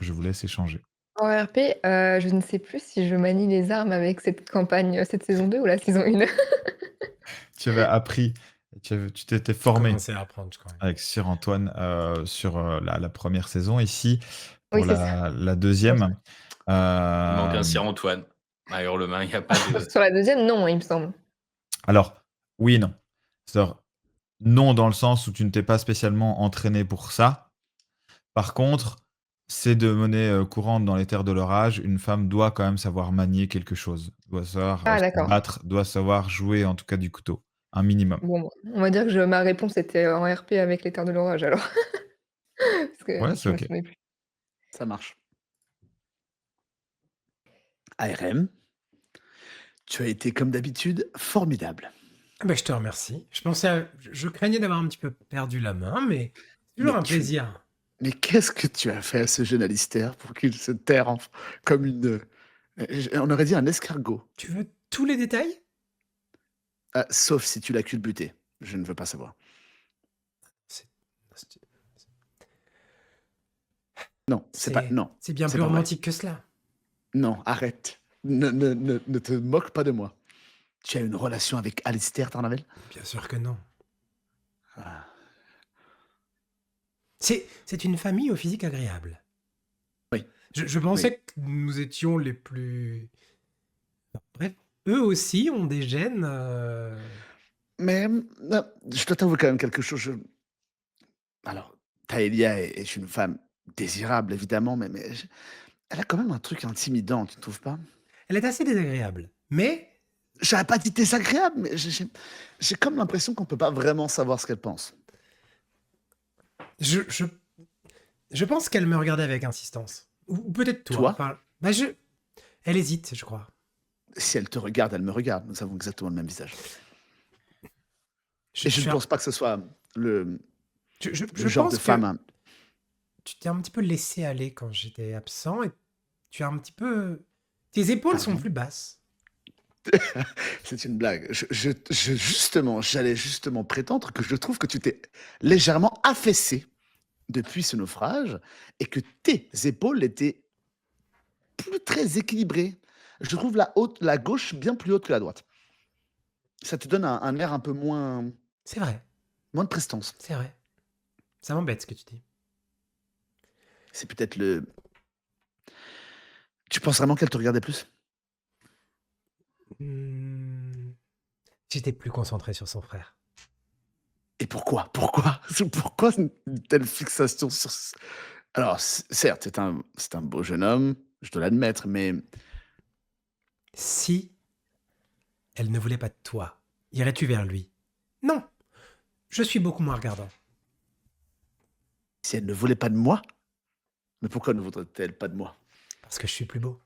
Je vous laisse échanger. En RP, je ne sais plus si je manie les armes avec cette campagne, cette saison 2 ou la saison 1. Tu avais appris, tu t'étais Tu formé commençais à apprendre, je crois. avec Sir Antoine sur la première saison. Ici, Oui, pour c'est ça. la deuxième, Il manque un euh, Sir Antoine. À Hurlemagne, il n'y a pas de. Sur la deuxième, non, il me semble. alors, oui et non. C'est-à-dire, non dans le sens où tu ne t'es pas spécialement entraîné pour ça. Par contre, c'est de monnaie courante dans les terres de l'orage. Une femme doit quand même savoir manier quelque chose. Doit savoir Ah se d'accord. battre, doit savoir jouer en tout cas du couteau. Un minimum. Bon, on va dire que ma réponse était en RP avec les terres de l'orage alors. Parce que Ouais, c'est je me ok. souvenais plus. Ça marche. ARM, tu as été comme d'habitude formidable. Ah ben, je te remercie. Je craignais d'avoir un petit peu perdu la main, mais c'est toujours Mais un plaisir. Mais qu'est-ce que tu as fait à ce jeune Alistair pour qu'il se terre comme une... on aurait dit un escargot. Tu veux tous les détails? Ah, sauf si tu l'as culbuté. Je ne veux pas savoir. C'est Non, c'est pas... Non, c'est bien c'est plus pas vrai. romantique que cela. Non, arrête. Ne te moque pas de moi. Tu as une relation avec Alistair Tarnavel? Bien sûr que non. Ah. C'est une famille au physique agréable. Oui. Je pensais que nous étions les plus... Bref, eux aussi ont des gènes... Mais je dois t'avouer quand même quelque chose. Alors, Taelia est une femme désirable, évidemment, mais elle a quand même un truc intimidant, tu ne trouves pas? Elle est assez désagréable. Mais J'aurais pas dit désagréable, mais j'ai comme l'impression qu'on peut pas vraiment savoir ce qu'elle pense. je pense qu'elle me regardait avec insistance. Ou peut-être toi. Toi? Enfin, elle hésite, je crois. Si elle te regarde, elle me regarde. Nous avons exactement le même visage. Je Et je ne suis un- pense pas que ce soit le je genre pense de que femme. Hein. tu t'es un petit peu laissé aller quand j'étais absent et tu as un petit peu... Tes épaules sont Pardon? plus basses. C'est une blague. J'allais justement prétendre que je trouve que tu t'es légèrement affaissé depuis ce naufrage et que tes épaules étaient plus très équilibrées. Je trouve la gauche bien plus haute que la droite. Ça te donne un air un peu moins C'est vrai, de prestance. c'est vrai. Ça m'embête ce que tu dis. C'est peut-être le... Tu penses vraiment qu'elle te regardait plus? Hmm, J'étais plus concentré sur son frère. Et pourquoi? Pourquoi une telle fixation sur... Alors, certes, c'est un beau jeune homme, je dois l'admettre, mais Si elle ne voulait pas de toi, irais-tu vers lui? Non, je suis beaucoup moins regardant. si elle ne voulait pas de moi, mais pourquoi ne voudrait-elle pas de moi? Parce que je suis plus beau.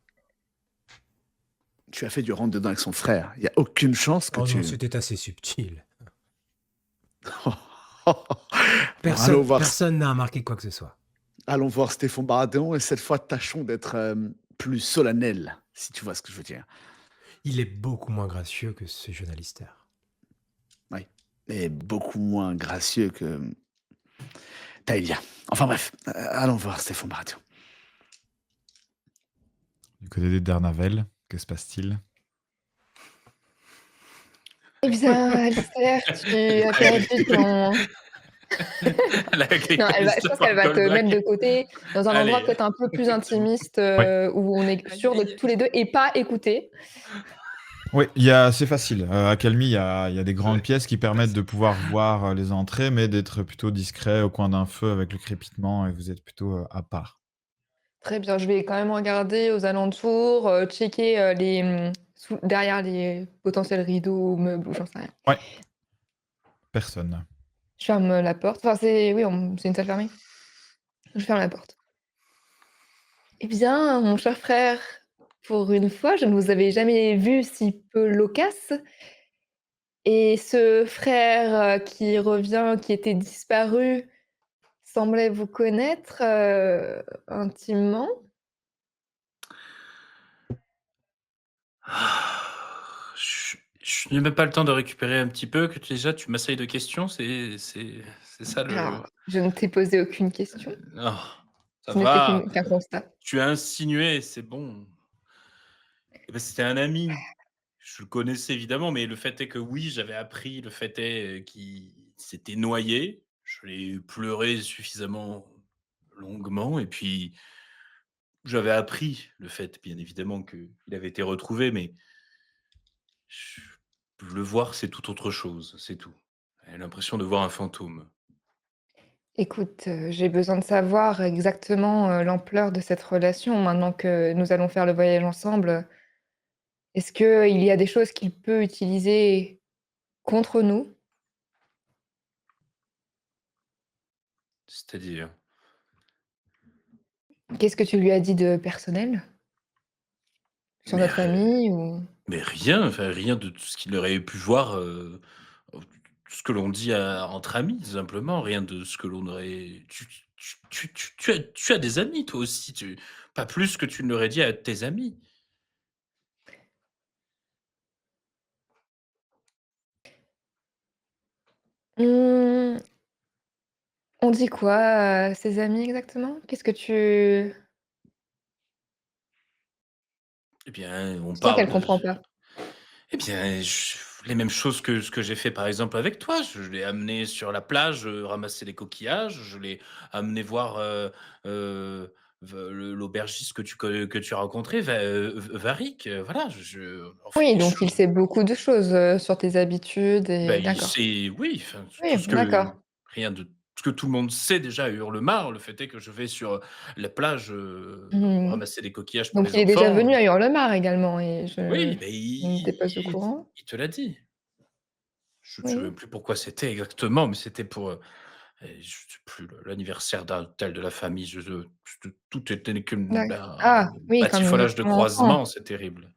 Tu as fait du rentre-dedans avec son frère. Il n'y a aucune chance que Oh tu... non, c'était assez subtil. Allons voir, Personne n'a remarqué quoi que ce soit. allons voir Stéphane Baratheon et cette fois, tâchons d'être plus solennel, si tu vois ce que je veux dire. Il est beaucoup moins gracieux que ce jeune Alistair. Oui, et beaucoup moins gracieux que Taelia. Enfin bref, allons voir Stéphane Baratheon. Du côté des Dernavel, que se passe-t-il? Eh bien, Alistair, tu as perdu ton... Non, je pense qu'elle va te mettre de côté dans un endroit peut-être un peu plus intimiste où on est sûr d'être tous les deux et pas écouter. Oui, c'est facile. À Calmy, il y a des grandes pièces qui permettent de pouvoir voir les entrées, mais d'être plutôt discret au coin d'un feu avec le crépitement et vous êtes plutôt à part. Très bien, je vais quand même regarder aux alentours, checker derrière les potentiels rideaux ou meubles ou j'en sais rien. Personne. Je ferme la porte. Enfin, c'est une salle fermée. Je ferme la porte. Eh bien, mon cher frère, pour une fois, je ne vous avais jamais vu si peu loquace. Et ce frère qui revient, qui était disparu, semblait vous connaître intimement. Je n'ai même pas le temps de récupérer un petit peu, que déjà tu m'assailles de questions, c'est C'est ça le Alors, je ne t'ai posé aucune question. non, ça Ce n'était va, qu'un constat. tu as insinué, c'est bon. Eh bah, c'était un ami. Je le connaissais évidemment, mais le fait est que oui, j'avais appris, le fait est, qu'il s'était noyé. Je l'ai pleuré suffisamment longuement et puis j'avais appris le fait, bien évidemment, qu'il avait été retrouvé, mais je le voir, c'est tout autre chose, c'est tout. J'ai l'impression de voir un fantôme. Écoute, j'ai besoin de savoir exactement, l'ampleur de cette relation maintenant que nous allons faire le voyage ensemble. Est-ce qu'il y a des choses qu'il peut utiliser contre nous? C'est-à-dire? Qu'est-ce que tu lui as dit de personnel? Sur Mais notre ri famille ou mais rien, enfin rien de tout ce qu'il aurait pu voir, tout ce que l'on dit à entre amis, simplement, rien de ce que l'on aurait tu as des amis toi aussi, pas plus que tu ne l'aurais dit à tes amis. mmh, on dit quoi à ses amis exactement? Qu'est-ce que tu Eh bien, on je sens qu'elle parle de comprend pas. eh bien, je les mêmes choses que ce que j'ai fait, par exemple, avec toi. Je l'ai amené sur la plage, ramasser les coquillages. Je l'ai amené voir, l'aubergiste que tu as rencontré, Varik, voilà, on fait Oui, des donc il choses. sait beaucoup de choses, sur tes habitudes Ben et il d'accord. sait oui, enfin, tout Oui, ce que d'accord. rien de ce que tout le monde sait déjà à Hurlemar. Le fait est que je vais sur, la plage, Mmh. ramasser des coquillages pour Donc les il est déjà enfants. venu à Hurlemar également et Oui, ben je n'étais pas au courant. il te l'a dit. Je ne sais Oui, même plus pourquoi c'était exactement, mais c'était pour, je sais plus l'anniversaire d'un tel de la famille. Tout était qu'une un oui, batifolage de comme enfant. croisements, c'est terrible.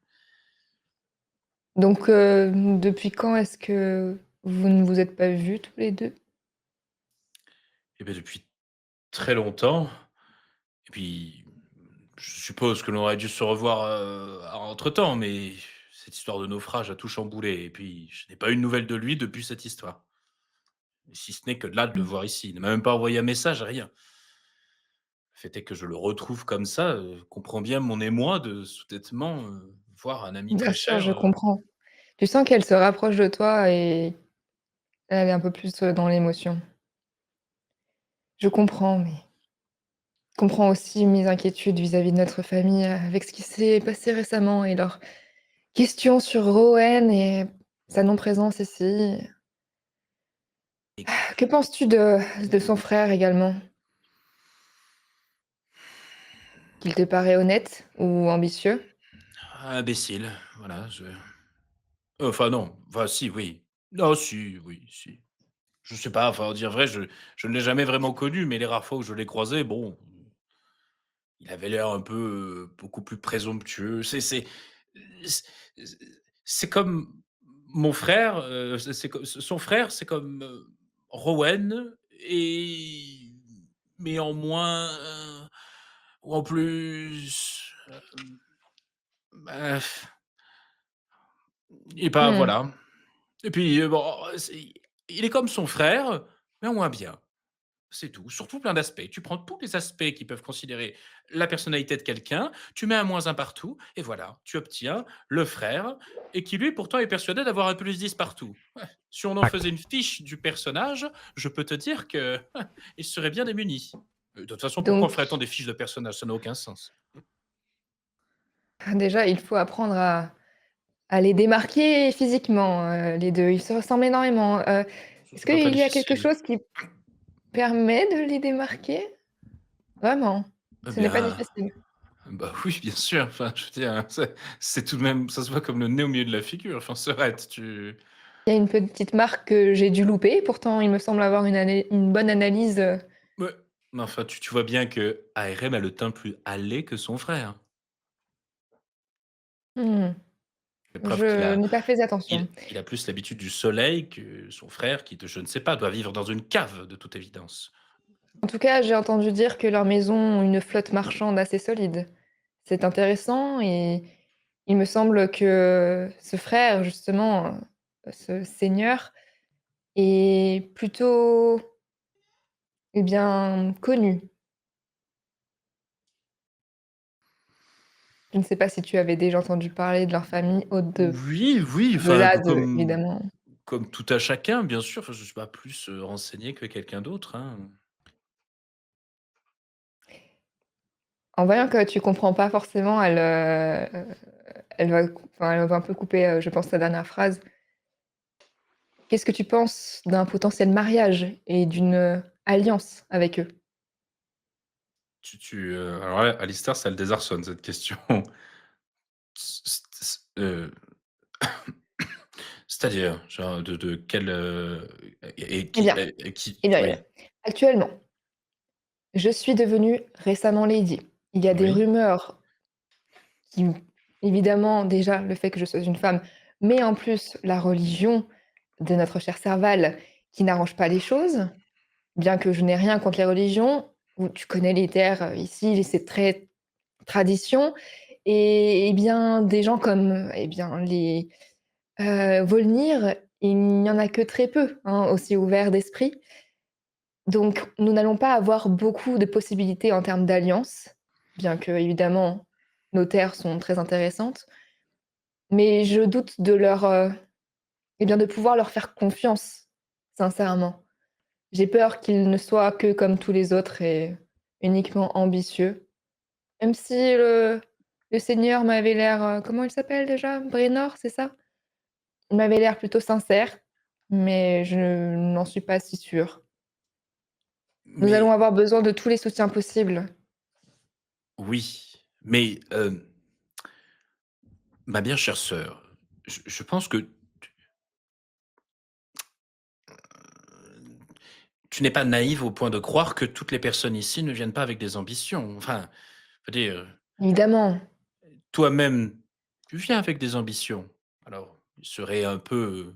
Donc depuis quand est-ce que vous ne vous êtes pas vus tous les 2? Et beh, depuis très longtemps et puis, je suppose que l'on aurait dû se revoir, entre-temps, mais cette histoire de naufrage a tout chamboulé et puis je n'ai pas eu de nouvelles de lui depuis cette histoire. Si ce n'est que de là, de le Mmh. voir ici. Il ne m'a même pas envoyé un message, rien. Le fait est que je le retrouve comme ça, comprends bien mon émoi de soudainement, voir un ami Bien très sûr, cher, je comprends. Tu sens qu'elle se rapproche de toi et elle est un peu plus, dans l'émotion. Je comprends, mais je comprends aussi mes inquiétudes vis-à-vis de notre famille, avec ce qui s'est passé récemment et leurs questions sur Rowan et sa non-présence ici. et Que penses-tu de son frère également? Qu'il te paraît honnête ou ambitieux? imbécile, voilà, enfin non, enfin si, oui. Non, si, oui, si. Je sais pas, enfin, à dire vrai, je ne l'ai jamais vraiment connu, mais les rares fois où je l'ai croisé, bon, il avait l'air un peu, beaucoup plus présomptueux. C c'est comme mon frère, c'est comme son frère, c'est comme, Rowan et mais en moins, ou en plus, bah, et bah, Mmh. voilà. Et puis, bon, c'est il est comme son frère, mais en moins bien. C'est tout, sur tout plein d'aspects. Tu prends tous les aspects qui peuvent considérer la personnalité de quelqu'un, tu mets un moins un partout et voilà, tu obtiens le frère et qui lui pourtant est persuadé d'avoir un +10 partout. Ouais, si on en Ouais. faisait une fiche du personnage, je peux te dire que il serait bien démuni. De toute façon, pourquoi on Donc ferait tant des fiches de personnages? Ça n'a aucun sens. déjà, il faut apprendre à les démarquer physiquement, les 2. Ils se ressemblent énormément. Ça, Est-ce c'est pas très qu'il y a quelque difficile. chose qui permet de les démarquer? Vraiment? Eh Ce n'est pas bien, difficile? bah, oui, bien sûr, enfin, je veux dire, c'est tout de même ça se voit comme le nez au milieu de la figure, enfin, Sorette, tu Il y a une petite marque que j'ai dû louper, pourtant il me semble avoir une bonne analyse, ouais, mais enfin, tu vois bien que ARM a le teint plus hâlé que son frère. mmh, C'est preuve qu'il je a n'ai pas fait attention. il a plus l'habitude du soleil que son frère qui, de je ne sais pas, doit vivre dans une cave de toute évidence. En tout cas, j'ai entendu dire que leurs maisons ont une flotte marchande assez solide. C'est intéressant et il me semble que ce frère justement, ce seigneur est plutôt Eh bien, connus. Je ne sais pas si tu avais déjà entendu parler de leur famille Oui, oui, enfin, au-delà de évidemment. comme tout à chacun, bien sûr. Enfin, je suis pas plus, renseigné que quelqu'un d'autre, hein. En voyant que tu comprends pas forcément, elle va enfin, elle va un peu couper, je pense, ta dernière phrase. Qu'est-ce que tu penses d'un potentiel mariage et d'une, alliance avec eux? Alors là, Alistair, ça le désarçonne cette question. C c c C'est-à-dire? Genre de quel, Eh bien et qui eh bien eh bien, oui, actuellement, je suis devenue récemment lady. Il y a des oui, rumeurs qui évidemment, déjà, le fait que je sois une femme, mais en plus la religion de notre cher Serval qui n'arrange pas les choses. Bien que je n'ai rien contre les religions, où tu connais les terres, ici, c'est très tradition et bien, des gens comme, eh bien, les, Volnir, il n'y en a que très peu, hein, aussi ouverts d'esprit. Donc nous n'allons pas avoir beaucoup de possibilités en termes d'alliance, bien que évidemment nos terres sont très intéressantes. Mais je doute de leur, eh bien, de pouvoir leur faire confiance, sincèrement. J'ai peur qu'ils ne soient que comme tous les autres et uniquement ambitieux. Même si le seigneur m'avait l'air, comment il s'appelle déjà? Brénor, c'est ça? Il m'avait l'air plutôt sincère, mais je n'en suis pas si sûre. Nous allons mais avoir besoin de tous les soutiens possibles. oui, mais, ma bien chère sœur, je pense que tu n'es pas naïve au point de croire que toutes les personnes ici ne viennent pas avec des ambitions. Enfin, je veux dire, Évidemment, toi-même, tu viens avec des ambitions. Alors, il serait un peu,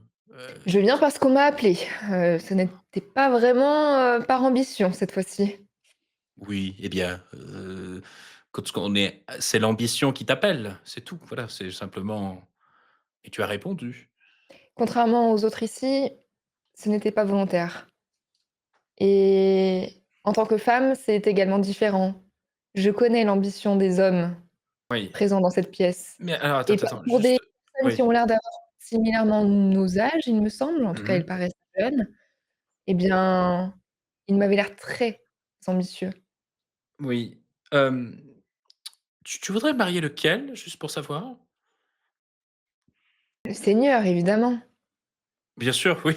je viens parce qu'on m'a appelée. Ce n'était pas vraiment, par ambition cette fois-ci. oui, eh bien, quand ce qu'on est c'est l'ambition qui t'appelle, c'est tout. Voilà, c'est simplement et tu as répondu. Contrairement aux autres ici, ce n'était pas volontaire et en tant que femme, c'est également différent. Je connais l'ambition des hommes Oui, présents dans cette pièce mais alors attends, et attends, pa attends, pour des juste personnes qui oui. ont l'air d'avoir similairement nos âges, il me semble, en tout cas, ils Mmh. paraissent jeunes, eh bien, ils m'avaient l'air très ambitieux. Oui, tu voudrais marier lequel, juste pour savoir? Le seigneur, évidemment. Bien sûr, oui,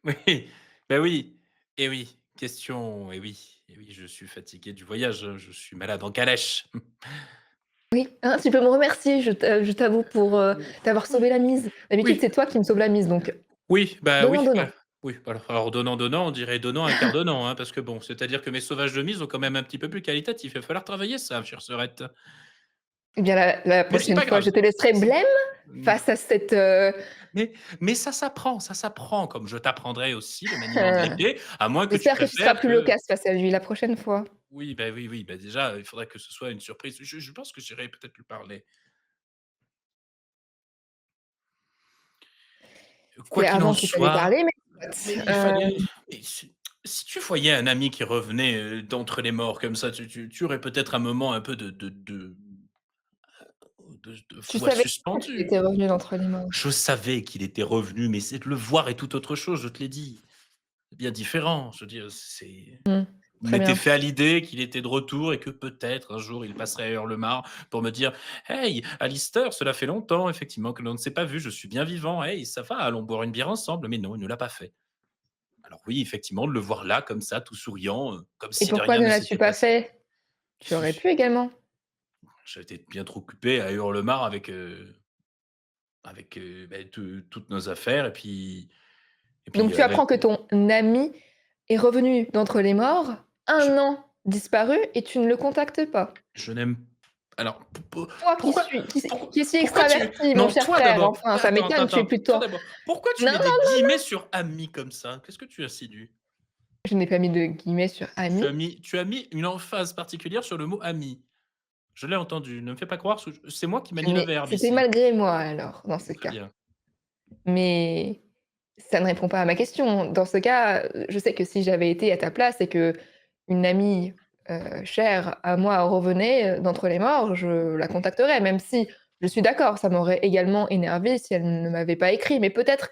oui, bah, oui et oui, question et oui, je suis fatigué du voyage, je suis malade en calèche. Oui, hein, tu peux me remercier, je t'avoue pour, t'avoir sauvé la mise. D'habitude, Oui, c'est toi qui me sauves la mise, donc oui, bah, donnant, oui, donnant. bah, oui, alors donnant, donnant, on dirait donnant un quart donnant, hein, parce que bon, c'est-à-dire que mes sauvages de mise ont quand même un petit peu plus qualitatif. Il va falloir travailler ça, chère sœurette. Eh bien, la Mais c'est prochaine pas fois, grave. je te laisserai C'est blême mmh, face à cette, mais ça s'apprend, comme je t'apprendrai aussi le maniement de l'épée, à moins que tu j'espère que tu seras préfères plus que loquace face à lui la prochaine fois. oui, bah, oui, oui, bah, déjà, il faudrait que ce soit une surprise. Je pense que j'irai peut-être lui parler. Quoi C'était qu'il en avant qu'il fallait soit, parler, mais mais soit, il fallait mais si tu voyais un ami qui revenait, d'entre les morts comme ça, tu aurais peut-être un moment un peu de tu foi savais qu'il suspendue. était revenu d'entre les morts. Je savais qu'il était revenu, mais c'est de le voir est tout autre chose, je te l'ai dit. C'est bien différent, je veux dire, c'est Mmh, je très m'étais bien. fait à l'idée qu'il était de retour et que peut-être un jour il passerait à Hurlemar pour me dire: «Hey, Alistair, cela fait longtemps effectivement que l'on ne s'est pas vu, je suis bien vivant. Hey, ça va, allons boire une bière ensemble». Mais non, il ne l'a pas fait. Alors oui, effectivement, de le voir là, comme ça, tout souriant, comme Et si de pourquoi rien ne ne l'as-tu s'était pas passé. fait? Tu aurais pu également. J'étais bien trop occupé à Hurlemar avec, beh, toutes nos affaires et Donc puis tu apprends avec que ton ami est revenu d'entre les morts, je 1 an disparu et tu ne le contactes pas. je n'aime alors Toi pourquoi qui es si pourquoi tu extraverti, mon non, cher toi frère, d'abord, enfin ça attends, attends, m'étonne, tu es attends, plutôt toi d'abord. Pourquoi tu non, mets des non, guillemets sur «ami» comme ça? Qu'est-ce que tu insinues? je n'ai pas mis de guillemets sur Tu ami. as mis une emphase particulière sur le mot «ami». Je l'ai entendu, ne me fais pas croire ce c'est moi qui Je manie le n'ai verbe C'était ici. malgré moi alors, dans ce Très cas. bien. Mais Ça ne répond pas à ma question. Dans ce cas, je sais que si j'avais été à ta place et qu'une amie, chère à moi revenait, d'entre les morts, je la contacterais, même si je suis d'accord, ça m'aurait également énervée si elle ne m'avait pas écrit. Mais peut-être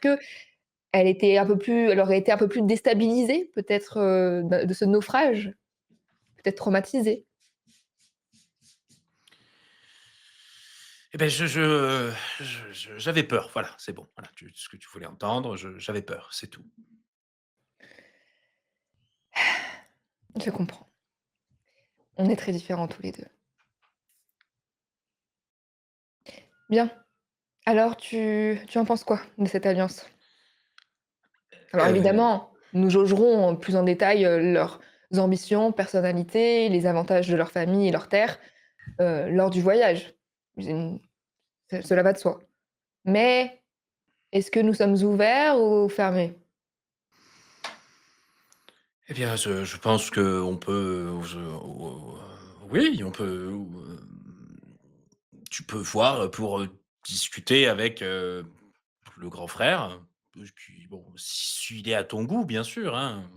elle aurait été un peu plus déstabilisée, peut-être, de ce naufrage, peut-être traumatisée. Eh ben, j'avais peur, voilà, c'est bon, voilà, ce que tu voulais entendre, j'avais peur, c'est tout. Je comprends. On est très différents tous les 2. Bien. Alors tu en penses quoi de cette alliance? Alors Heu, évidemment, nous jaugerons plus en détail, leurs ambitions, personnalités, les avantages de leur famille et leurs terres, lors du voyage. J'im cela va de soi. Mais est-ce que nous sommes ouverts ou fermés? eh bien, je pense qu'on peut, oui, on peut, tu peux voir, pour, discuter avec, le grand frère, qui bon, s'il est à ton goût, bien sûr, hein.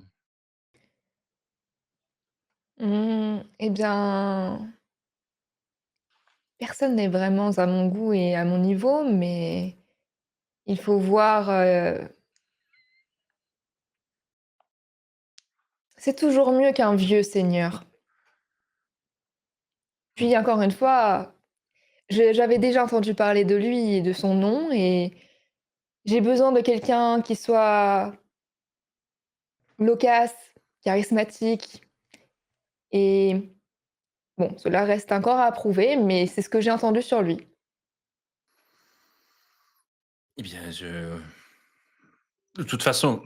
Eh bien, personne n'est vraiment à mon goût et à mon niveau, mais il faut voir, c'est toujours mieux qu'un vieux seigneur. Puis encore une fois, j'avais déjà entendu parler de lui et de son nom et j'ai besoin de quelqu'un qui soit loquace, charismatique et bon, cela reste encore à prouver, mais c'est ce que j'ai entendu sur lui. Eh bien, de toute façon,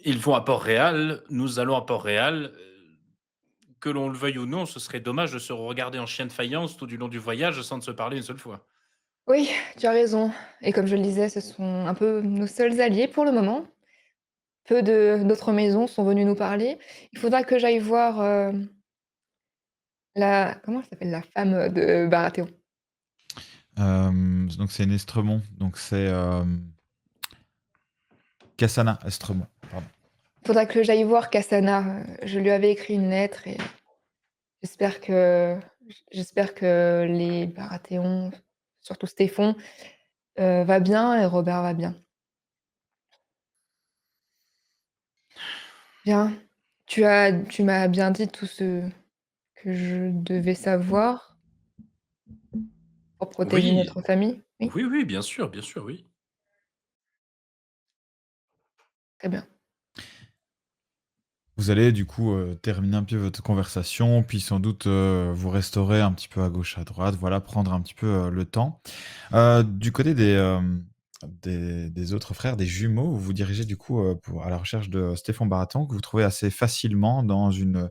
ils vont à Port-Réal, nous allons à Port-Réal, que l'on le veuille ou non, ce serait dommage de se regarder en chien de faïence tout du long du voyage sans ne se parler une seule fois. Oui, tu as raison et comme je le disais, ce sont un peu nos seuls alliés pour le moment. Peu de d'autres maisons sont venues nous parler. Il faudra que j'aille voir, la comment elle s'appelle la femme, de Baratheon? Donc c'est une Estremont, donc c'est Cassana Estremont, pardon. Il faudra que j'aille voir Cassana, je lui avais écrit une lettre et j'espère que j'espère que les Baratheon, surtout Stéphon, va bien et Robert va bien. Bien, tu m'as bien dit tout ce que je devais savoir pour protéger Oui, notre famille? Oui? oui, oui, bien sûr, oui. Très bien. Vous allez du coup, terminer un peu votre conversation, puis sans doute, vous restaurer un petit peu à gauche, à droite, voilà, prendre un petit peu, le temps. Du côté des autres frères, des jumeaux, vous vous dirigez du coup, à la recherche de Stéphane Baratheon que vous trouvez assez facilement dans une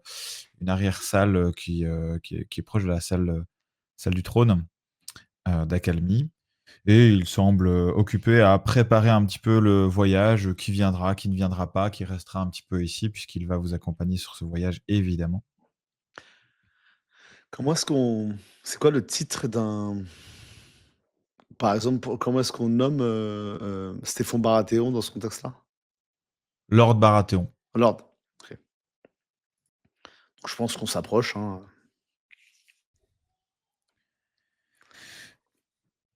arrière-salle, qui est proche de la salle du trône, d'accalmie. Et il semble, occupé à préparer un petit peu le voyage, qui viendra, qui ne viendra pas, qui restera un petit peu ici puisqu'il va vous accompagner sur ce voyage évidemment. Comment est-ce qu'on c'est quoi le titre d'un par exemple, comment est-ce qu'on nomme, Stéphane Baratheon dans ce contexte-là? Lord Baratheon. Lord. OK. Donc je pense qu'on s'approche, hein.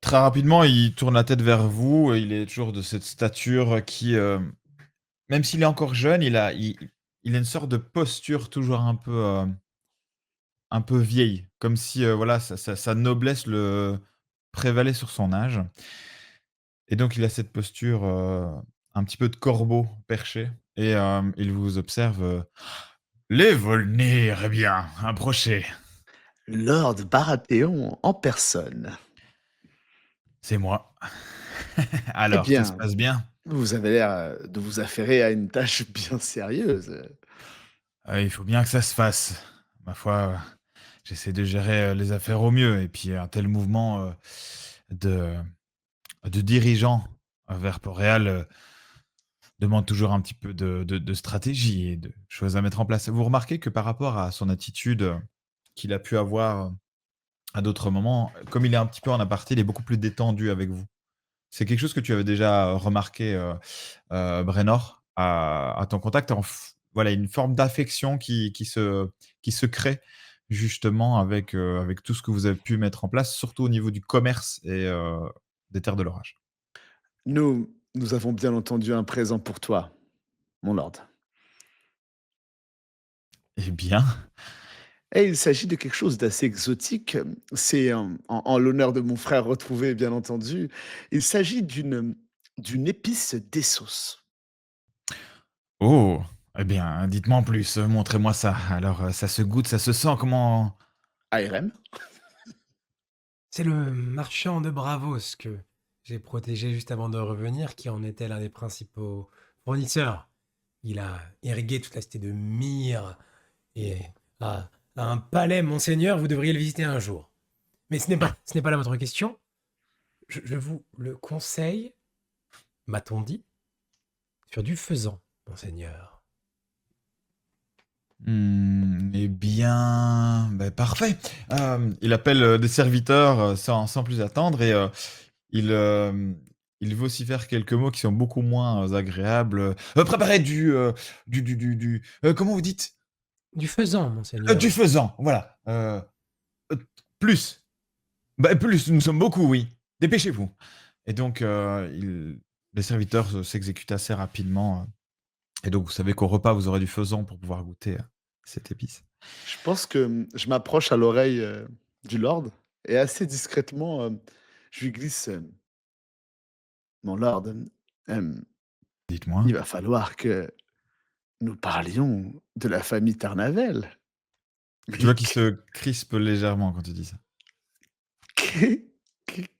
Très rapidement, il tourne la tête vers vous et il est toujours de cette stature qui, même s'il est encore jeune, il a une sorte de posture toujours un peu vieille, comme si, voilà, sa noblesse le prévalait sur son âge et donc il a cette posture, un petit peu de corbeau perché et il vous observe, «Les Volnir, eh bien, approchez, Lord Baratheon en personne. c'est moi. Eh Alors, tout se bien, passe bien?» vous avez l'air, de vous affairer à une tâche bien sérieuse. Il faut bien que ça se fasse. Ma foi, j'essaie de gérer, les affaires au mieux et puis un tel mouvement, de dirigeants vers Port-Réal, demande toujours un petit peu de stratégie et de choses à mettre en place. Vous remarquez que par rapport à son attitude, qu'il a pu avoir, à d'autres moments, comme il est un petit peu en aparté, il est beaucoup plus détendu avec vous. C'est quelque chose que tu avais déjà remarqué, Brennor, à ton contact. Voilà, une forme d'affection qui se crée justement avec tout ce que vous avez pu mettre en place, surtout au niveau du commerce et des terres de l'orage. Nous avons bien entendu un présent pour toi, mon lord. Eh bien, Et il s'agit de quelque chose d'assez exotique. C'est en l'honneur de mon frère retrouvé, bien entendu. Il s'agit d'une épice d'Essos. oh! Eh bien, dites-moi en plus, montrez-moi ça. Alors, ça se goûte, ça se sent, comment? ARM. C'est le marchand de Bravos que j'ai protégé juste avant de revenir, qui en était l'un des principaux fournisseurs. Il a irrigué toute la cité de Myre et a un palais, monseigneur, vous devriez le visiter un jour. Mais ce n'est pas là votre question. Je vous le conseille, m'a-t-on dit, sur du faisan, monseigneur. Eh bien, parfait. Il appelle, des serviteurs, sans plus attendre et il veut aussi faire quelques mots qui sont beaucoup moins, agréables, «Préparez comment vous dites? Du faisan, Du monseigneur. faisan, voilà, plus. Plus, nous sommes beaucoup, oui. Dépêchez-vous. Et donc, les serviteurs s'exécutent assez rapidement, et donc vous savez qu'au repas, vous aurez du faisan pour pouvoir goûter, cette épice. Je pense que je m'approche à l'oreille du lord et assez discrètement, je lui glisse mon lord, Dites-moi? il va falloir que nous parlions de la famille Tarnavel. Tu Mais vois qu'il se crispe légèrement quand tu dis ça. qu'est- qu'est-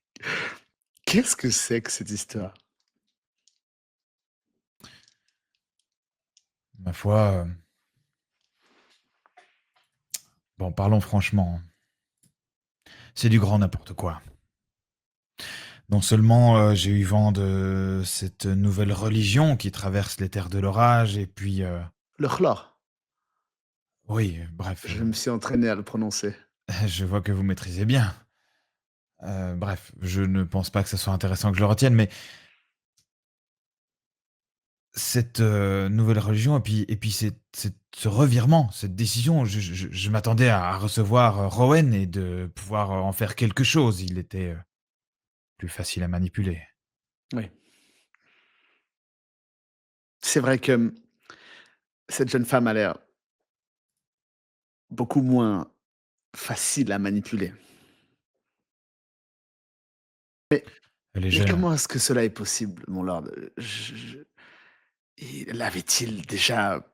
qu'est-ce que c'est que cette histoire? Ma foi, bon, parlons franchement, c'est du grand n'importe quoi. Non seulement, j'ai eu vent de cette nouvelle religion qui traverse les terres de l'orage et puis, Le chlore. oui, bref, Je me suis entraîné à le prononcer. je vois que vous maîtrisez bien. Bref, je ne pense pas que ça soit intéressant que je le retienne, mais cette, nouvelle religion et puis ce revirement, cette décision, je m'attendais à recevoir, Rowan et de pouvoir, en faire quelque chose. Il était, plus facile à manipuler. Oui. C'est vrai que cette jeune femme a l'air beaucoup moins facile à manipuler. Elle est Mais jeune. comment est-ce que cela est possible, mon lord? Avait-il déjà,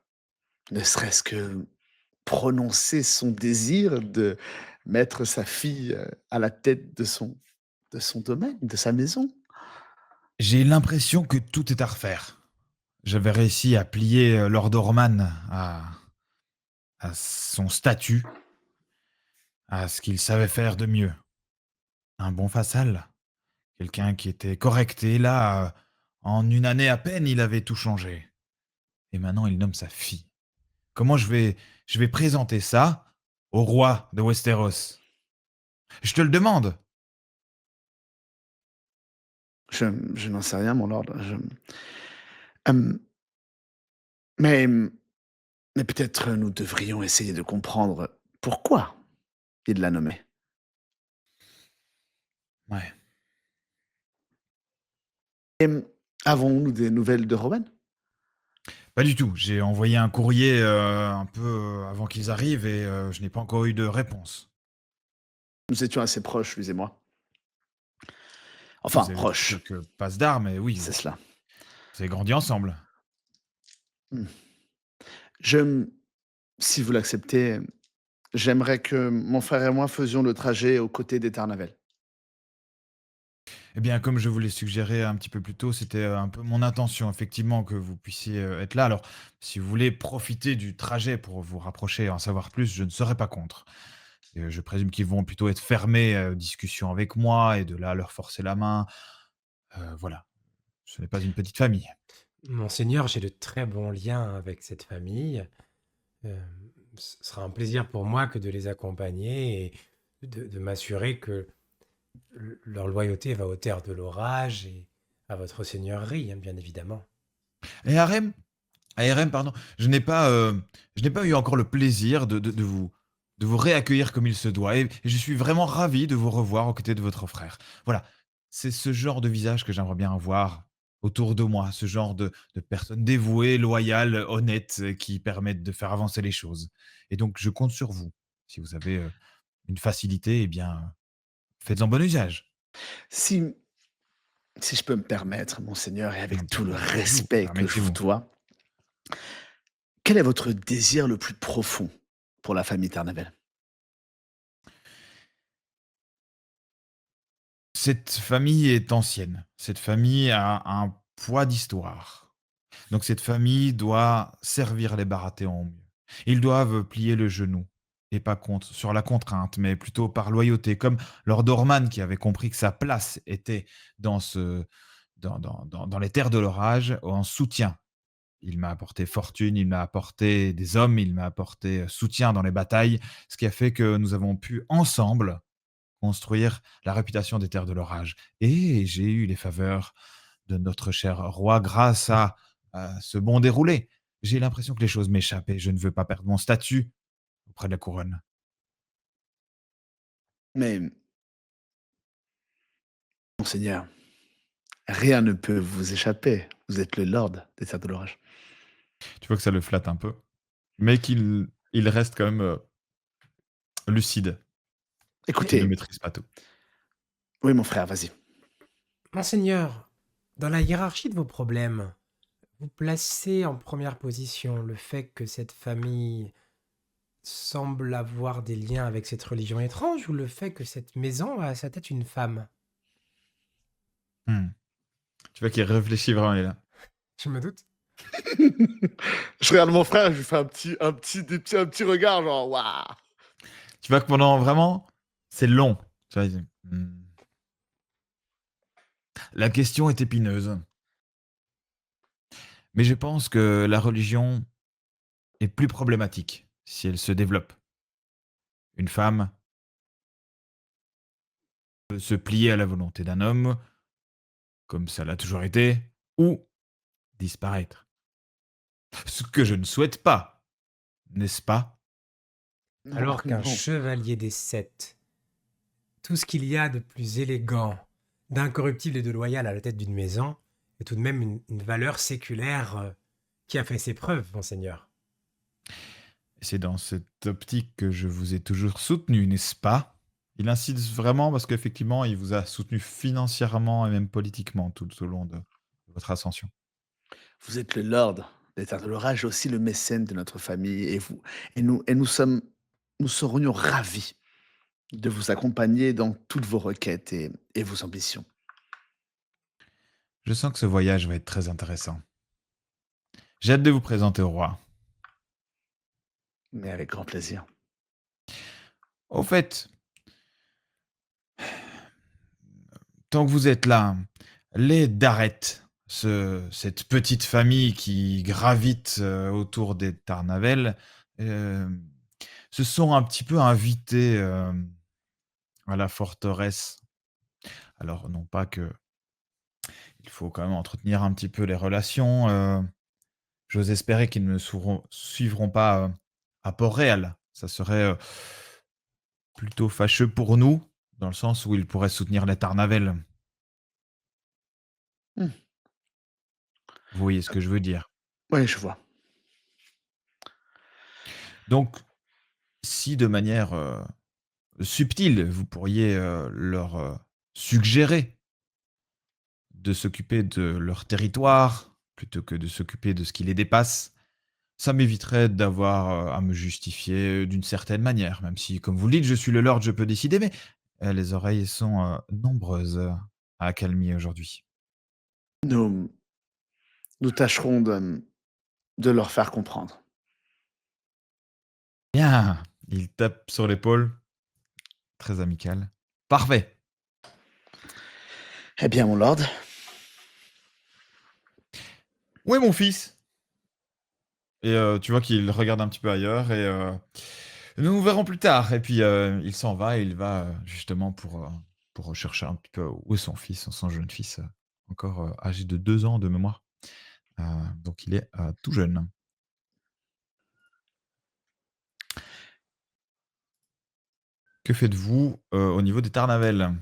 ne serait-ce que prononcé son désir de mettre sa fille, à la tête de son domaine, de sa maison? J'ai l'impression que tout est à refaire. J'avais réussi à plier, Lord Orman à son statut, à ce qu'il savait faire de mieux. Un bon vassal, quelqu'un qui était correct et là, en une année à peine, il avait tout changé et maintenant il nomme sa fille. Comment je vais présenter ça au roi de Westeros? Je te le demande! Je n'en sais rien, mon lord. Hem, mais, mais peut-être nous devrions essayer de comprendre pourquoi il l'a nommé. Ouais. Avons-nous des nouvelles de Rowan? Pas du tout. J'ai envoyé un courrier, un peu, avant qu'ils arrivent et je n'ai pas encore eu de réponse. Nous étions assez proches, lui et moi. Enfin, Vous avez fait proches, quelques passes d'armes et oui, c'est cela. vous avez grandi ensemble. Mmh. Je Si vous l'acceptez, j'aimerais que mon frère et moi faisions le trajet aux côtés des Tarnavel. Eh bien, comme je vous l'ai suggéré un petit peu plus tôt, c'était, un peu mon intention effectivement que vous puissiez, être là. Alors, si vous voulez profiter du trajet pour vous rapprocher et en savoir plus, je ne serais pas contre. Je présume qu'ils vont plutôt être fermés, aux discussions avec moi et de là leur forcer la main. Voilà, ce n'est pas une petite famille. Monseigneur, j'ai de très bons liens avec cette famille. Euh, Ce sera un plaisir pour moi que de les accompagner et de m'assurer que leur loyauté va aux terres de l'orage et à votre seigneurie, hein, bien évidemment. Et Harem, ARM, pardon, je n'ai pas eu encore le plaisir de vous réaccueillir comme il se doit. Et je suis vraiment ravi de vous revoir aux côtés de votre frère. Voilà, c'est ce genre de visage que j'aimerais bien avoir autour de moi, ce genre de personnes dévouées, loyales, honnêtes, qui permettent de faire avancer les choses. Et donc, je compte sur vous. Si vous avez une facilité, eh bien, faites-en bon usage. Si, si je peux me permettre, monseigneur, et avec tout le Permettez-vous, respect que je vous permettez-vous. dois, quel est votre désir le plus profond pour la famille Tarnavel? Cette famille est ancienne. Cette famille a un poids d'histoire. Donc cette famille doit servir les Baratheons au mieux. Ils doivent plier le genou, et pas contre, sur la contrainte, mais plutôt par loyauté, comme Lord Orman qui avait compris que sa place était dans, dans les terres de l'orage, en soutien. Il m'a apporté fortune, il m'a apporté des hommes, il m'a apporté soutien dans les batailles, ce qui a fait que nous avons pu ensemble construire la réputation des terres de l'orage. Et j'ai eu les faveurs de notre cher roi grâce à ce bon déroulé. J'ai l'impression que les choses m'échappent et je ne veux pas perdre mon statut auprès de la couronne. Mais, monseigneur, rien ne peut vous échapper. Vous êtes le lord des terres de l'orage. Tu vois que ça le flatte un peu, mais il reste quand même lucide, qu'il ne Écoutez, maîtrise pas tout. oui, mon frère, vas-y. Monseigneur, dans la hiérarchie de vos problèmes, vous placez en première position le fait que cette famille semble avoir des liens avec cette religion étrange ou le fait que cette maison a à sa tête une femme? Hmm. Tu vois qu'il réfléchit vraiment, il est là. Je me doute. Je regarde mon frère, je lui fais un petit regard, genre, waouh! Tu vois que pendant vraiment, c'est long. Tu vois, il dit, hmm. La question est épineuse, mais je pense que la religion est plus problématique si elle se développe. Une femme peut se plier à la volonté d'un homme, comme ça l'a toujours été, ou disparaître. Ce que je ne souhaite pas, n'est-ce pas? Non, Alors qu'un non. chevalier des sept, tout ce qu'il y a de plus élégant, d'incorruptible et de loyal à la tête d'une maison, est tout de même une valeur séculaire qui a fait ses preuves, monseigneur. C'est dans cette optique que je vous ai toujours soutenu, n'est-ce pas? Il insiste vraiment parce qu'effectivement, il vous a soutenu financièrement et même politiquement tout au long de votre ascension. Vous êtes le lord des terres de l'orage, aussi le mécène de notre famille, et nous serions ravis de vous accompagner dans toutes vos requêtes et vos ambitions. Je sens que ce voyage va être très intéressant. J'ai hâte de vous présenter au roi. Mais avec grand plaisir. Au fait, tant que vous êtes là, les Darret, cette petite famille qui gravite autour des Tarnavel, euh, se sont un petit peu invités à la forteresse. Alors, non pas que il faut quand même entretenir un petit peu les relations. J'ose espérer qu'ils ne suivront pas à Port-Réal. Ça serait plutôt fâcheux pour nous, dans le sens où ils pourraient soutenir les Tarnavel. Hmm. Vous voyez ce que je veux dire. Oui, je vois. Donc, si de manière subtile, vous pourriez leur suggérer de s'occuper de leur territoire plutôt que de s'occuper de ce qui les dépasse, ça m'éviterait d'avoir à me justifier d'une certaine manière, même si, comme vous le dites, je suis le Lord, je peux décider, mais les oreilles sont nombreuses à accalmie aujourd'hui. Nous, nous tâcherons de leur faire comprendre. Bien, il tape sur l'épaule, très amical. Parfait. Eh bien, mon lord, Où est mon fils? Et tu vois qu'il regarde un petit peu ailleurs et nous nous verrons plus tard. Et puis il s'en va et il va justement pour rechercher un petit peu où est son fils, son jeune fils, encore âgé de 2 ans de mémoire. Euh, donc il est tout jeune. Que faites-vous au niveau des Tarnavels?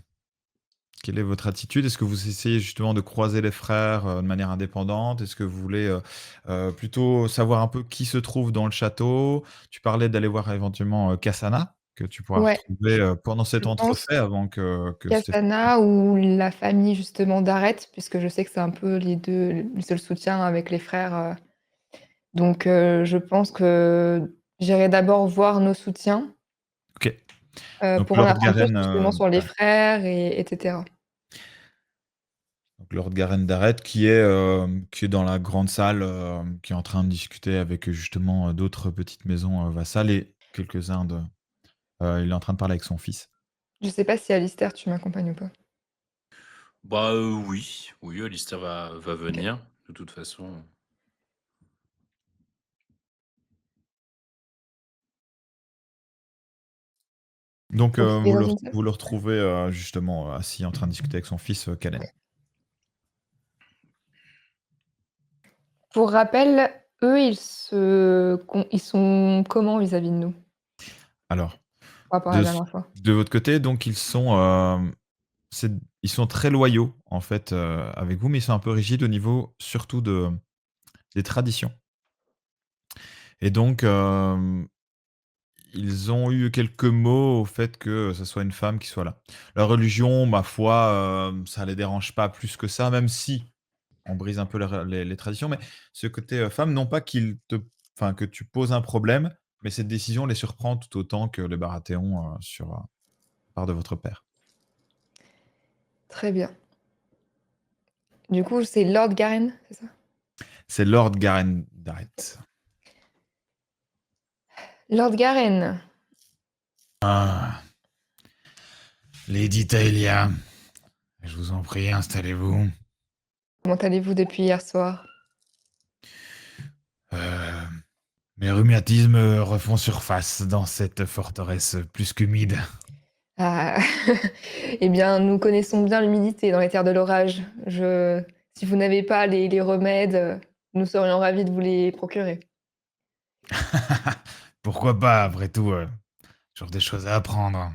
Quelle est votre attitude? Est-ce que vous essayez justement de croiser les frères de manière indépendante? Est-ce que vous voulez plutôt savoir un peu qui se trouve dans le château? Tu parlais d'aller voir éventuellement Cassana, que tu pourras Ouais, retrouver pendant cet je pense entrefait avant que Stéphane. Cassana ou la famille justement d'Areth, puisque je sais que c'est un peu les seuls soutiens avec les frères. Donc je pense que j'irai d'abord voir nos soutiens Ok. Donc pour en Lord apprendre plus Garen, justement sur les d'Arrête. frères etc. Donc Lord Garen d'Arrête qui est dans la grande salle, qui est en train de discuter avec justement d'autres petites maisons vassales et quelques-uns de. Il est en train de parler avec son fils. Je sais pas si Alistair, tu m'accompagnes ou pas. Bah oui, oui, Alistair va Ok. venir, de toute façon. Donc, Donc il est dans une salle. vous le retrouvez justement assis en train de discuter avec son fils, Kalen. Pour rappel, eux, ils sont comment vis-à-vis de nous Alors, par rapport à de, la dernière fois? de votre côté, donc ils sont très loyaux en fait avec vous, mais ils sont un peu rigides au niveau surtout des traditions. Et donc, ils ont eu quelques mots au fait que ce soit une femme qui soit là. La religion, ma foi, ça les dérange pas plus que ça, même si on brise un peu les traditions, mais ce côté femme, non pas enfin, que tu poses un problème, mais cette décision les surprend tout autant que les Baratheons sur part de votre père. Très bien. Du coup, c'est Lord Garen, c'est ça? C'est Lord Garen d'Arrête. Lord Garen, Ah, Lady Taelia, je vous en prie, installez-vous. comment allez-vous depuis hier soir? Euh, Mes rhumatismes refont surface dans cette forteresse plus qu'humide. Ah, eh bien, nous connaissons bien l'humidité dans les terres de l'orage. Si vous n'avez pas les remèdes, nous serions ravis de vous les procurer. Pourquoi pas, après tout, toujours des choses à apprendre.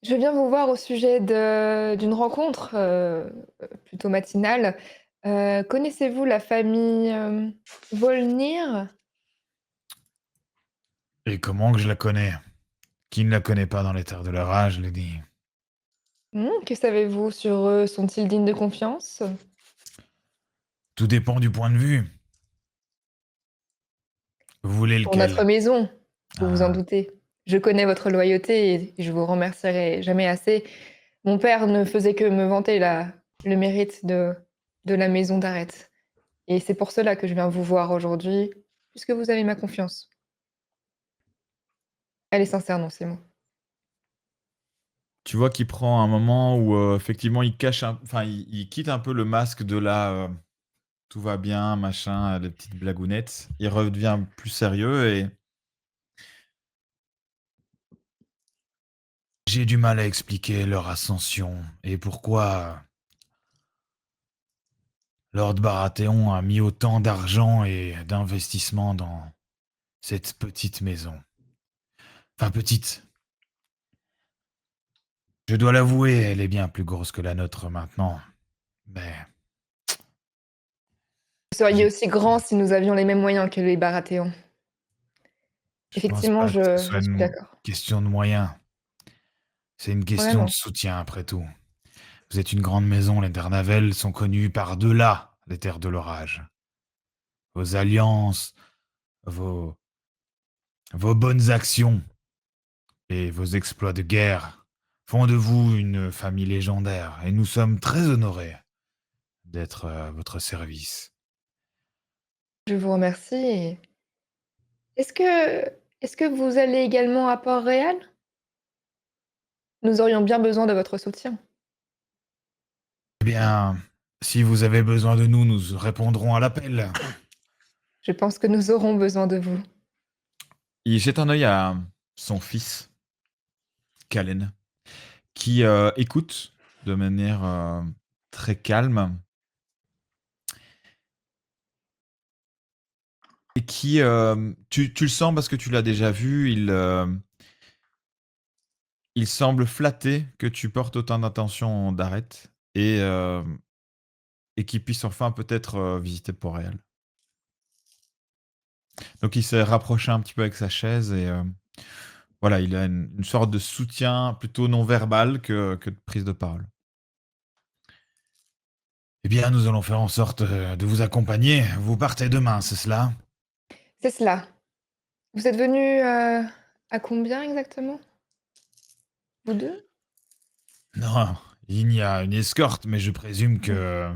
Je viens vous voir au sujet d'une rencontre plutôt matinale. Connaissez-vous la famille Volnir? Et comment que je la connais? Qui ne la connaît pas dans les terres de l'orage, Lady? Que savez-vous sur eux? Sont-ils dignes de confiance? Tout dépend du point de vue. Vous voulez Pour notre lequel? maison, vous vous en Ah, doutez. Je connais votre loyauté et je vous remercierai jamais assez. Mon père ne faisait que me vanter le mérite de la maison d'Arrête. Et c'est pour cela que je viens vous voir aujourd'hui, puisque vous avez ma confiance. Elle est sincère dans ces mots. tu vois qu'il prend un moment où effectivement il cache enfin il quitte un peu le masque de la tout va bien, machin, les petites blagounettes. Il redevient plus sérieux et j'ai du mal à expliquer leur ascension et pourquoi Lord Baratheon a mis autant d'argent et d'investissement dans cette petite maison. Enfin petite. Je dois l'avouer, elle est bien plus grosse que la nôtre maintenant. Mais Vous seriez je aussi grand si nous avions les mêmes moyens que les Baratheons. je pense Effectivement, pas que ce je soit suis une d'accord. question de moyens. C'est une question de Vraiment. soutien après tout. Vous êtes une grande maison, les Darnavels sont connus par-delà les terres de l'orage. Vos alliances, vos, vos bonnes actions et vos exploits de guerre font de vous une famille légendaire et nous sommes très honorés d'être à votre service. Je vous remercie. Est-ce que, est-ce que vous allez également à Port-Réal? Nous aurions bien besoin de votre soutien. Eh bien, si vous avez besoin de nous, nous répondrons à l'appel. Je pense que nous aurons besoin de vous. Il jette un œil à son fils, Kalen, qui écoute de manière très calme et qui, tu le sens parce que tu l'as déjà vu, il semble flatté que tu portes autant d'attention d'Areth et qu'il puisse enfin peut-être visiter Port-Réal. Donc il s'est rapproché un petit peu avec sa chaise et voilà, il a une sorte de soutien plutôt non verbal que de prise de parole. Eh bien, nous allons faire en sorte de vous accompagner. Vous partez demain, c'est cela? C'est cela. Vous êtes venus, à combien exactement? Vous 2? Non, il y a une escorte, mais je présume Mmh. que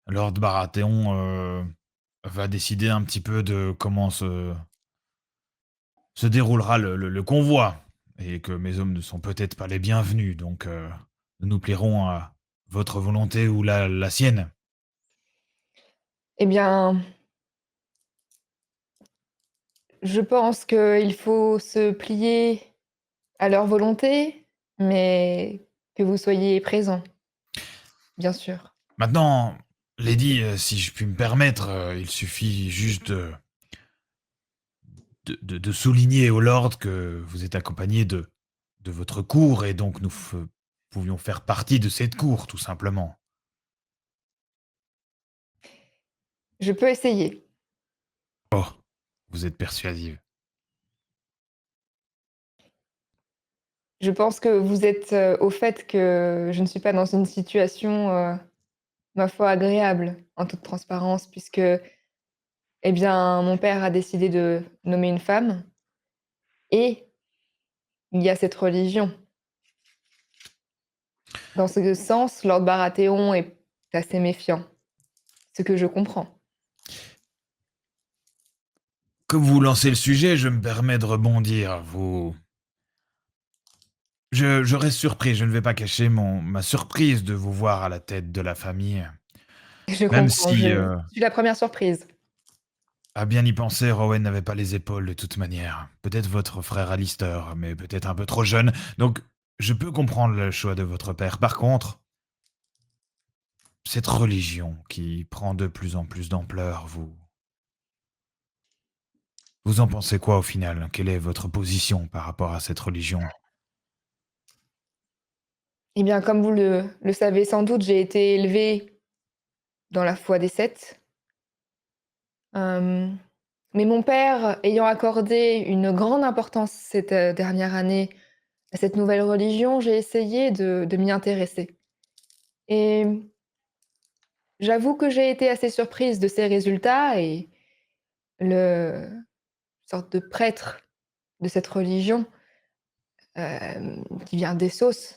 Lord Baratheon va décider un petit peu de comment se déroulera le convoi et que mes hommes ne sont peut-être pas les bienvenus. Donc, nous nous plierons à votre volonté ou la sienne. Eh bien, je pense qu'il faut se plier à leur volonté, mais que vous soyez présents, bien sûr. Maintenant, lady, si je puis me permettre, il suffit juste de souligner au lord que vous êtes accompagné de votre cour et donc pouvions faire partie de cette cour, tout simplement. Je peux essayer. Oh, vous êtes persuasive. Je pense que vous êtes, au fait que je ne suis pas dans une situation, ma foi agréable, en toute transparence, puisque, eh bien, mon père a décidé de nommer une femme et il y a cette religion. Dans ce sens, Lord Baratheon est assez méfiant, ce que je comprends. Comme vous lancez le sujet, je me permets de rebondir. Je reste surpris, je ne vais pas cacher ma surprise de vous voir à la tête de la famille. Je Même comprends, si, je suis la première surprise. à bien y penser, Rowan n'avait pas les épaules de toute manière. Peut-être votre frère Alistair, mais peut-être un peu trop jeune. Donc, je peux comprendre le choix de votre père. Par contre, cette religion qui prend de plus en plus d'ampleur, vous en pensez quoi au final? Quelle est votre position par rapport à cette religion? Eh bien, comme vous le savez sans doute, j'ai été élevée dans la foi des Sept. Hem, mais mon père ayant accordé une grande importance cette, dernière année à cette nouvelle religion, j'ai essayé de m'y intéresser et j'avoue que j'ai été assez surprise de ses résultats et le sorte de prêtre de cette religion, qui vient d'Essos,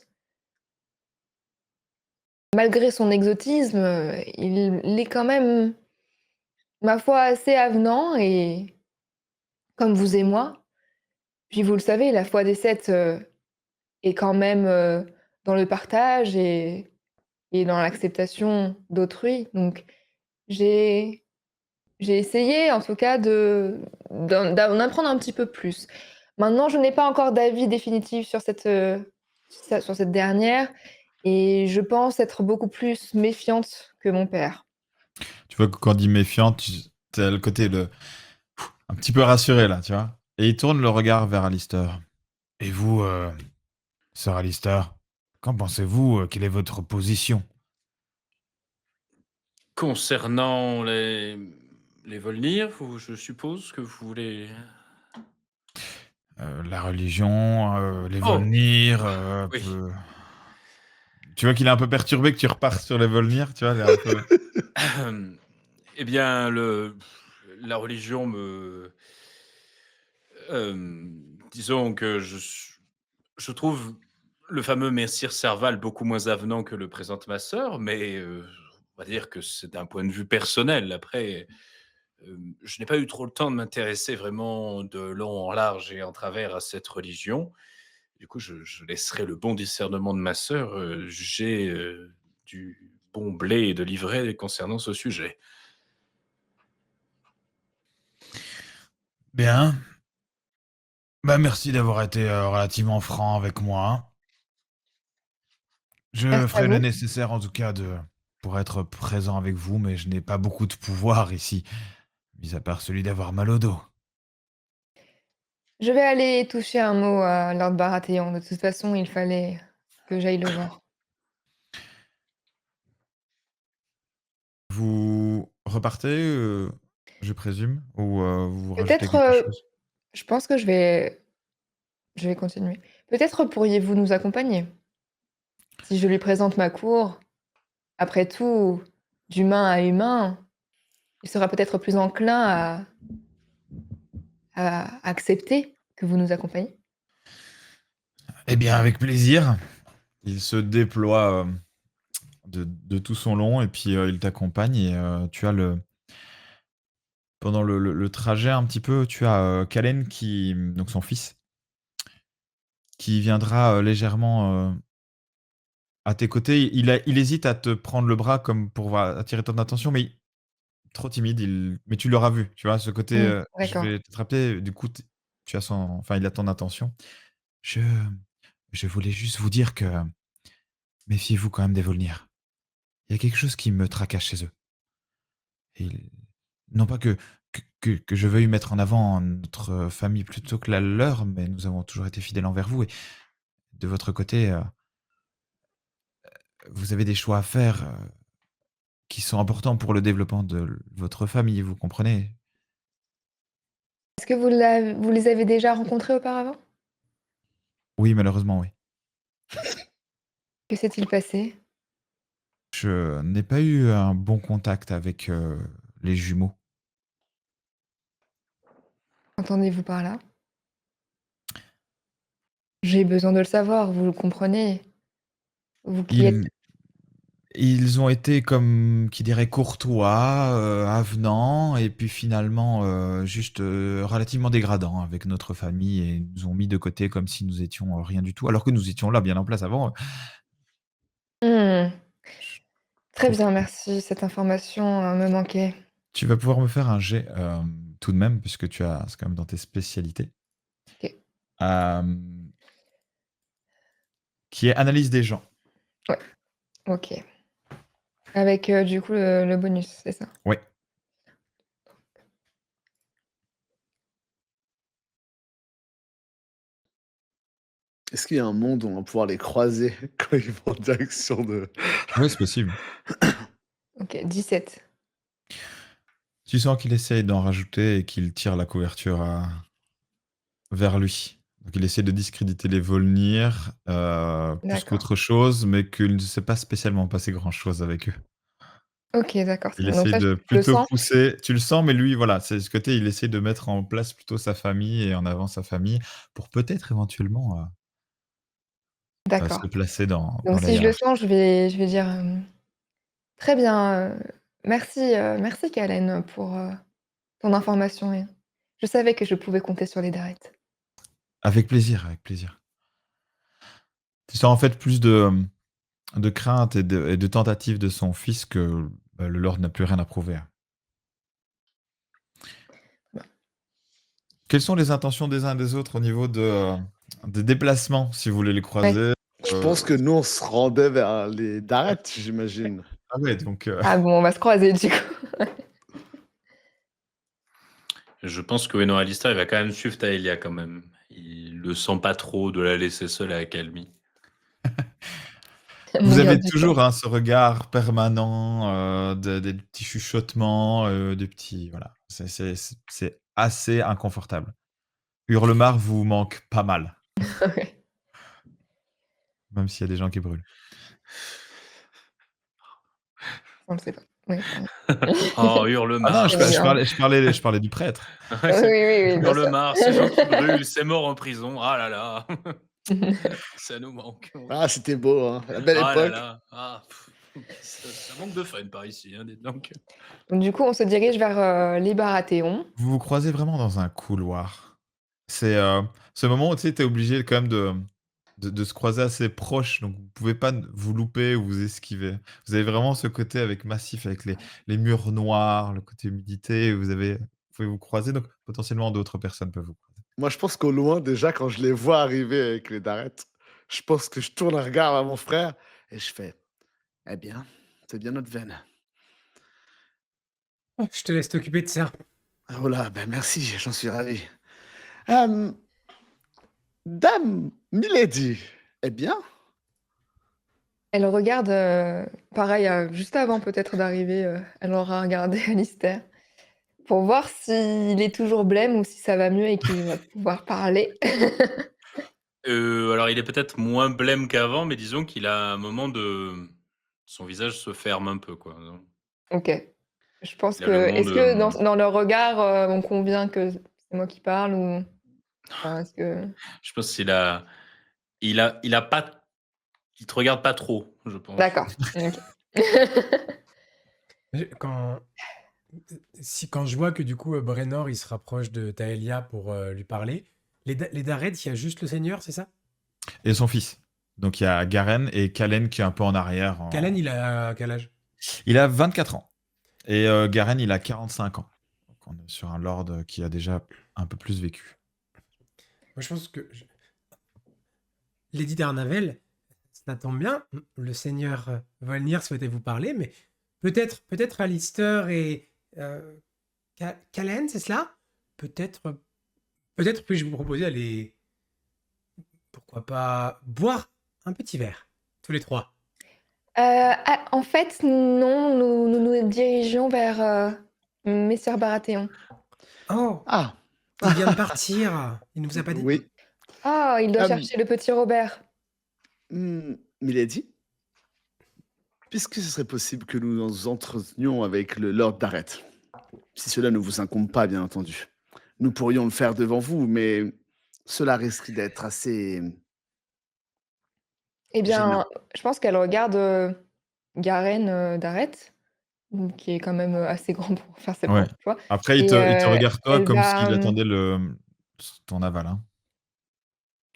malgré son exotisme, il est quand même, ma foi, assez avenant et comme vous et moi. Puis vous le savez, la foi des Sept, est quand même, dans le partage et dans l'acceptation d'autrui. Donc j'ai j'ai essayé en tout cas d'en apprendre un petit peu plus. Maintenant, je n'ai pas encore d'avis définitif sur cette dernière et je pense être beaucoup plus méfiante que mon père. Tu vois que quand on dit méfiant, tu as le côté un petit peu rassuré là, tu vois. Et il tourne le regard vers Alistair. Et vous, sœur Alistair, qu'en pensez-vous? Quelle est votre position? Concernant les Volnir, je suppose que vous voulez. La religion, les Oh! Volnir, Oui. tu vois qu'il est un peu perturbé que tu repartes sur les Volnir, tu vois? Il est un peu Eh bien, la religion disons que je trouve le fameux Messire Serval beaucoup moins avenant que le présente ma sœur, mais on va dire que c'est d'un point de vue personnel. Après, je n'ai pas eu trop le temps de m'intéresser vraiment de long en large et en travers à cette religion. Du coup, je laisserai le bon discernement de ma sœur, juger, du bon blé et de l'ivraie concernant ce sujet. bien. Bah, merci d'avoir été, relativement franc avec moi. Je Merci à ferai le vous. nécessaire en tout cas pour être présent avec vous, mais je n'ai pas beaucoup de pouvoir ici, mis à part celui d'avoir mal au dos. Je vais aller toucher un mot à Lord Baratheon. De toute façon, il fallait que j'aille le voir. Vous repartez, je présume? Ou, vous rajoutez Peut-être, quelque chose? je pense que je vais continuer. Peut-être pourriez-vous nous accompagner? Si je lui présente ma cour, après tout, d'humain à humain, il sera peut-être plus enclin à accepter que vous nous accompagniez. Eh bien, avec plaisir. Il se déploie, de tout son long et puis, il t'accompagne et tu as pendant le trajet un petit peu, tu as, Calen qui, donc son fils, qui viendra, légèrement, à tes côtés. Il hésite à te prendre le bras comme pour attirer ton attention, mais trop timide, mais tu l'auras vu, tu vois? Ce côté, Mmh, je d'accord. vais t'attraper, du coup, tu as enfin, il a ton attention. Je je voulais juste vous dire que méfiez-vous quand même des Volnir. Il y a quelque chose qui me tracasse chez eux et non pas que je veuille mettre en avant notre famille plutôt que la leur, mais nous avons toujours été fidèles envers vous et de votre côté, vous avez des choix à faire, qui sont importants pour le développement de votre famille, vous comprenez? Est-ce que vous les avez déjà rencontrés auparavant? Oui, malheureusement, oui. Que s'est-il passé? Je n'ai pas eu un bon contact avec, les jumeaux. Qu'entendez-vous par là? J'ai besoin de le savoir, vous le comprenez? Vous qui êtes Ils ils ont été comme qui dirait courtois, avenants et puis finalement, juste, relativement dégradants avec notre famille et nous ont mis de côté comme si nous étions, rien du tout, alors que nous étions là bien en place avant, mmh, je très trouve bien, que merci, cette information, me manquait. tu vas pouvoir me faire un jet, tout de même puisque c'est quand même dans tes spécialités, OK, hem, qui est analyse des gens. ouais, OK. Avec, du coup, le bonus, c'est ça? Ouais. Est-ce qu'il y a un monde où on va pouvoir les croiser quand ils vont en direction de Ouais, c'est possible. OK, 17. Tu sens qu'il essaye d'en rajouter et qu'il tire la couverture vers lui. Donc il essaie de discréditer les Volnir, plus D'accord. qu'autre chose, mais qu'il ne s'est pas spécialement passé grand-chose avec eux. OK, d'accord, c'est Il bon. Donc essaye ça, de je le plutôt sens? pousser, tu le sens, mais lui, voilà, c'est ce côté, il essaie de mettre en place plutôt sa famille et en avant sa famille pour peut-être éventuellement, se D'accord. placer dans Donc la si je le hiérarchie. sens, je vais dire, «Très bien, merci Kalen pour, ton information et je savais que je pouvais compter sur les Dareth». Avec plaisir, avec plaisir. Tu sens en fait plus de crainte et de tentative de son fils que, bah, le lord n'a plus rien à prouver. Quelles sont les intentions des uns et des autres au niveau des déplacements, si vous voulez les Ouais. croiser? Je Heu, pense que nous, on se rendait vers les Dareth, j'imagine. ah ouais, donc Ah bon, on va se croiser du coup. Je pense que Eno Alistar, il va quand même suivre Taelia quand même. Il le sent pas trop de la laisser seule à Calmi. Mon vous garde avez du corps. toujours, hein, ce regard permanent, des petits chuchotements, des petits voilà, c'est assez inconfortable. Hurlemar vous manque pas mal, Ouais, même s'il y a des gens qui brûlent. on le sait pas. Oui, pardon. Oh, Ah non, Hurlemar, C'est bien. je parlais du prêtre. ouais, Oui, c'est oui, oui, bien sûr. Hurlemar, ces gens qui brûlent, ces morts en prison. Ah là là, ça nous manque. Ah, c'était beau, hein, la belle Ah là époque. là, ça manque de fun par ici, hein, dites donc. Donc du coup, on se dirige vers, les Baratheons. Vous vous croisez vraiment dans un couloir. C'est, ce moment où, tu sais, tu es obligé quand même de se croiser assez proche, donc vous pouvez pas vous louper ou vous esquiver. Vous avez vraiment ce côté avec massif, avec les murs noirs, le côté humidité, vous pouvez vous croiser, donc potentiellement d'autres personnes peuvent vous croiser. Moi, je pense qu'au loin, déjà, quand je les vois arriver avec les darrettes, je pense que je tourne un regard à mon frère et je fais: «Eh bien, c'est bien notre veine». Je te laisse t'occuper de ça. Oh là, ben merci, j'en suis ravi. Hem, Dame Milady, eh bien? Elle regarde, pareil, juste avant peut-être d'arriver, elle aura regardé Alistair pour voir s'il est toujours blême ou si ça va mieux et qu'il va pouvoir parler. Alors il est peut-être moins blême qu'avant, mais disons qu'il a un moment de son visage se ferme un peu, quoi, non? OK. Je pense Il a le que moment est-ce de, que dans leur regard, on convient que c'est moi qui parle ou enfin, est-ce que je pense il a pas il te regarde pas trop, je pense. d'accord, OK. Quand, quand je vois que du coup Brenor il se rapproche de Taelia pour lui parler, les Dareds, il y a juste le Seigneur, c'est ça? Et son fils. Donc il y a Garen et Kalen qui est un peu en arrière. Kalen, il a quel âge? Il a 24 ans. Et Garen, il a 45 ans. Donc on est sur un lord qui a déjà un peu plus vécu. Moi, je pense que Lady Darnavel, ça tombe bien. Le Seigneur Volnir souhaitait vous parler, mais peut-être Alistair et Kalen, c'est cela? Peut-être, peut-être puis-je vous proposer d'aller, pourquoi pas, boire un petit verre, tous les trois. En fait, non, nous dirigeons vers, Messire Baratheon. Oh, Ah! il vient de partir. Il ne vous a pas dit? Oui. Ah, il doit Hem, chercher le petit Robert. Milady, puisque ce serait possible que nous nous entretenions avec le lord Darrett, si cela ne vous incombe pas, bien entendu. Nous pourrions le faire devant vous, mais cela risque d'être assez Eh gênant. bien, je pense qu'elle regarde, Garen, Dareth, qui est quand même, assez grand pour faire ses Ouais. propres choix Après, et il te regarde toi elle comme va, s'il attendait ton aval. Hein.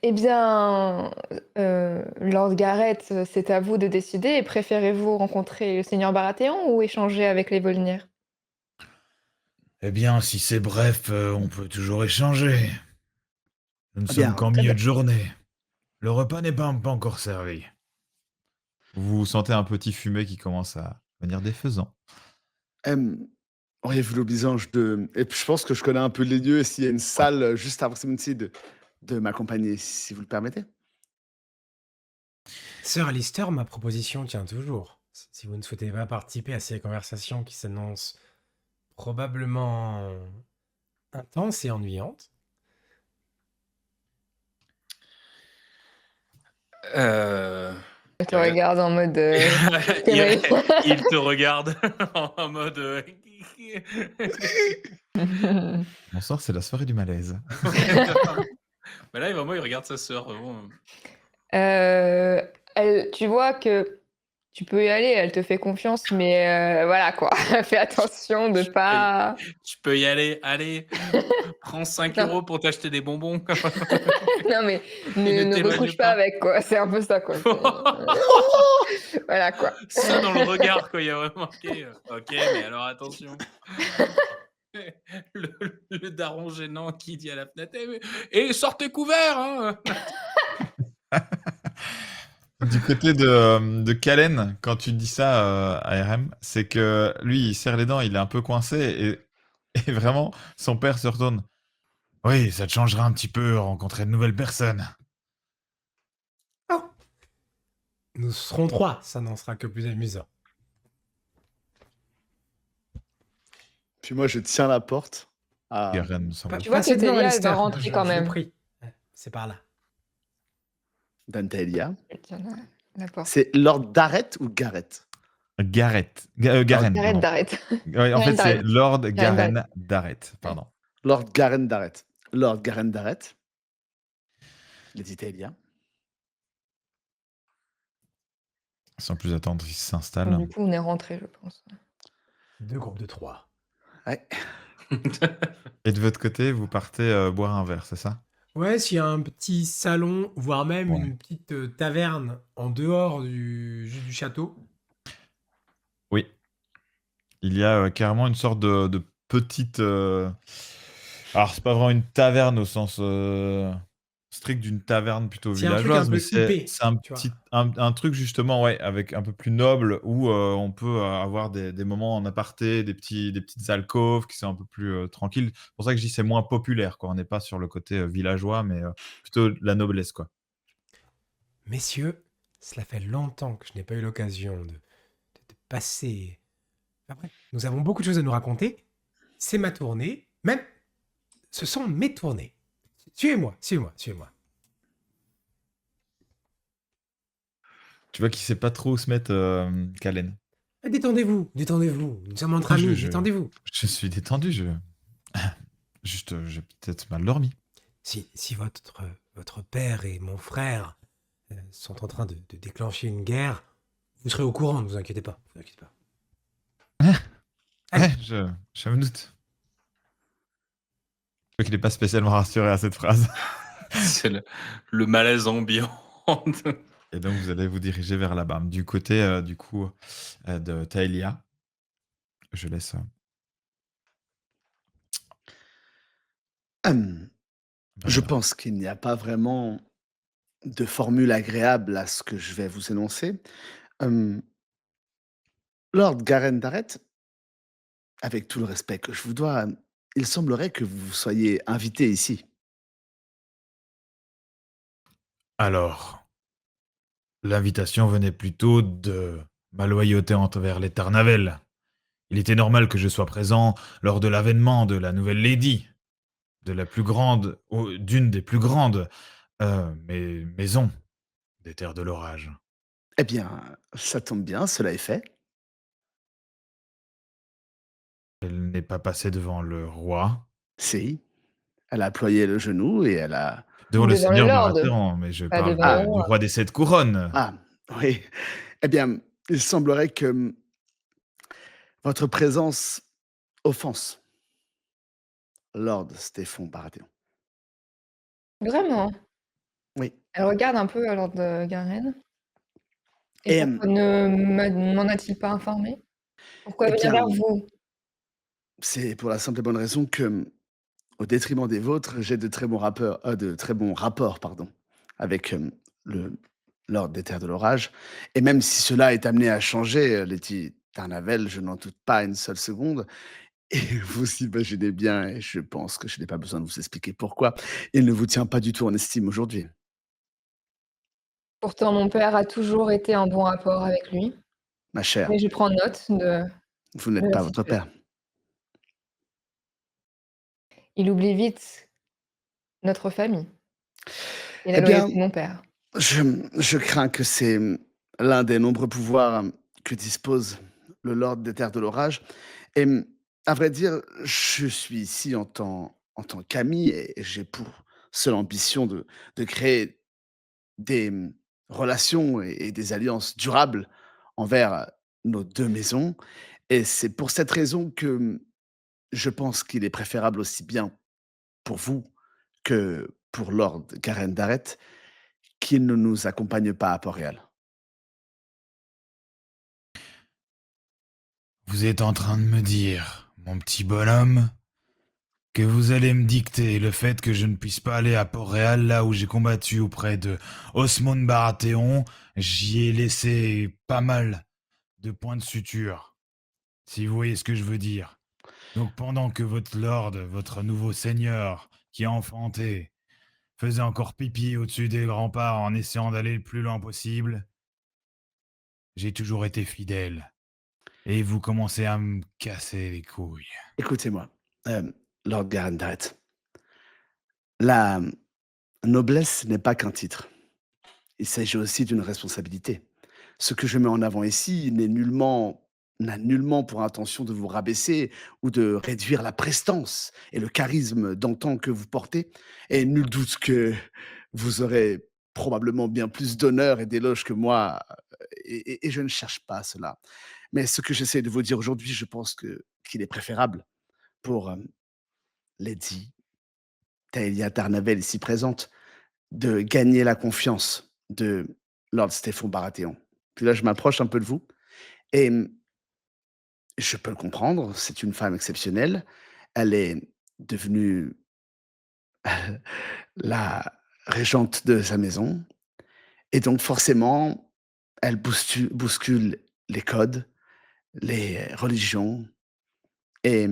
eh bien, Lord Gareth, c'est à vous de décider et préférez-vous rencontrer le seigneur Baratheon ou échanger avec les Volnir? Eh bien, si c'est bref, on peut toujours échanger. Nous ne Eh sommes bien, qu'en très milieu bien. de journée. Le repas n'est pas encore servi. Vous sentez un petit fumet qui commence à venir défaisant. Hem, Auriez-vous l'obligeance de et puis je pense que je connais un peu les lieux et s'il y a une Ouais. salle, juste à proximité de m'accompagner, si vous le permettez? Sir Alistair, ma proposition tient toujours. Si vous ne souhaitez pas participer à ces conversations qui s'annoncent probablement intenses et ennuyantes. Heu, Elle te Garen regarde en mode, il connerie. il te regarde en mode, Bonsoir, c'est la soirée du malaise. bah, là, vraiment, il regarde sa sœur, vraiment. Elle tu vois que tu peux y aller, elle te fait confiance, mais voilà quoi, fais attention de Tu peux y pas tu peux y aller, allez, prends 5 non, € pour t'acheter des bonbons non mais et ne ne t'éloigne recouche pas pas. avec quoi, c'est un peu ça quoi, voilà quoi. Ça dans le regard, quoi, il y a vraiment marqué, «OK, mais alors attention». Le le daron gênant qui dit à la fenêtre: «Eh sortez couverts, hein!» Du côté de Kalen, quand tu dis ça à RM, c'est que lui, il serre les dents, il est un peu coincé et vraiment, son père se retourne. Oui, ça te changera un petit peu, rencontrer de nouvelles personnes. Oh, nous serons trois, ça n'en sera que plus amusant. Puis moi, je tiens la porte à Garen semble. Pa Tu vois que passez devant Télia, elle va Alistair, rentrer quand je vous même. prie. C'est par là. Dantaelia. Elle tient la porte. C'est Lord Darrett ou Garrett? Gareth. Garen, Arrête, pardon. d'arrête. Ouais, en Garen fait, c'est Darrett. Lord Garen Garen Darrett. Pardon. Lord Garen Darrett. Lord Garen Darrett. Lady Taelia. Sans plus attendre, il s'installe. Du coup, on est rentré, je pense. 2 groupes de 3. Ouais. Et de votre côté, vous partez boire un verre, c'est ça? Ouais, s'il y a un petit salon, voire même Ouais. une petite taverne en dehors du château. Oui. Il y a carrément une sorte de petite... Alors, c'est pas vraiment une taverne au sens strict d'une taverne plutôt C'est un truc un villageoise, mais peu huppé, c'est un tu vois. petit un truc justement, ouais, avec un peu plus noble où on peut avoir des moments en aparté, des petites alcôves qui sont un peu plus tranquilles. C'est pour ça que je dis c'est moins populaire, quoi. On n'est pas sur le côté villageois, mais plutôt la noblesse, quoi. Messieurs, cela fait longtemps que je n'ai pas eu l'occasion de passer. Après, nous avons beaucoup de choses à nous raconter. C'est ma tournée. Même, ce sont mes tournées. Suivez-moi, suivez-moi, suivez-moi. Tu vois qu'il sait pas trop où se mettre, Calen. Détendez-vous, détendez-vous. Nous sommes entre Ah, amis, détendez-vous. je suis détendu, juste, j'ai peut-être mal dormi. Si votre père et mon frère sont en train de déclencher une guerre, vous serez au courant, ne vous inquiétez pas. Vous inquiétez pas. Allez, Ouais, je me doute. Je vois qu'il est pas spécialement rassuré à cette phrase. C'est le malaise ambiant. Et donc vous allez vous diriger vers là-bas. Du côté, du coup, de Taelia, je laisse, Hem, je Benjamin. pense qu'il n'y a pas vraiment de formule agréable à ce que je vais vous énoncer. Hem, Lord Garen Darrett, avec tout le respect que je vous dois, il semblerait que vous soyez invité ici. Alors, l'invitation venait plutôt de ma loyauté envers les Tarnavel. Il était normal que je sois présent lors de l'avènement de la nouvelle lady, de la plus grande d'une des plus grandes, maisons des Terres de l'Orage. Eh bien, ça tombe bien, cela est fait. Elle n'est pas passée devant le roi, Si, elle a ployé le genou et elle a devant le Devant le seigneur lord, Baratheon, mais je pas parle devant le de ah, du roi. roi des 7 couronnes. ah, oui. Eh bien, il semblerait que, votre présence offense Lord Stéphon Baratheon. Vraiment? Oui. Elle regarde un peu lord Garen. Et Et pourquoi ne m'en a-t-il pas informé? Pourquoi eh venir vers bien, vous? c'est pour la simple et bonne raison que, au détriment des vôtres, j'ai de très bons rapports, pardon, avec, le Lord des Terres de l'Orage. Et même si cela est amené à changer, Lady Tarnavel, je n'en doute pas une seule seconde. Et vous imaginez bien, et je pense que je n'ai pas besoin de vous expliquer pourquoi, il ne vous tient pas du tout en estime aujourd'hui, Pourtant, mon père a toujours été en bon rapport avec lui. ma chère. Mais je prends note Vous de n'êtes la pas votre situation. père. Il oublie vite notre famille et la Eh bien, loyauté de mon père. je je crains que c'est, l'un des nombreux pouvoirs, que dispose le lord des Terres de l'Orage. Et à vrai dire, je suis ici en tant qu'ami et j'ai pour seule ambition de créer des, relations et des alliances durables envers, nos 2 maisons. Et c'est pour cette raison que, je pense qu'il est préférable aussi bien pour vous que pour Lord Garen Darrett qu'il ne nous accompagne pas à Port-Réal. Vous êtes en train de me dire, mon petit bonhomme, que vous allez me dicter le fait que je ne puisse pas aller à Port-Réal, là où j'ai combattu auprès de Osmond Baratheon. J'y ai laissé pas mal de points de suture, si vous voyez ce que je veux dire. Donc pendant que votre lord, votre nouveau seigneur, qui a enfanté, faisait encore pipi au-dessus des remparts en essayant d'aller le plus loin possible, j'ai toujours été fidèle. Et vous commencez à me casser les couilles. Écoutez-moi, Lord Garen Darrett, la noblesse n'est pas qu'un titre. Il s'agit aussi d'une responsabilité. Ce que je mets en avant ici n'a nullement pour intention de vous rabaisser ou de réduire la prestance et le charisme d'antan que vous portez. Et nul doute que vous aurez probablement bien plus d'honneur et d'éloges que moi, et je ne cherche pas cela. Mais ce que j'essaie de vous dire aujourd'hui, je pense qu'il est préférable pour, Lady Taelia Tarnavel ici présente, de gagner la confiance de Lord Stéphon Baratheon. Puis là, je m'approche un peu de vous et je peux le comprendre, c'est une femme exceptionnelle. Elle est devenue la régente de sa maison et donc forcément, elle bouscule les codes, les religions et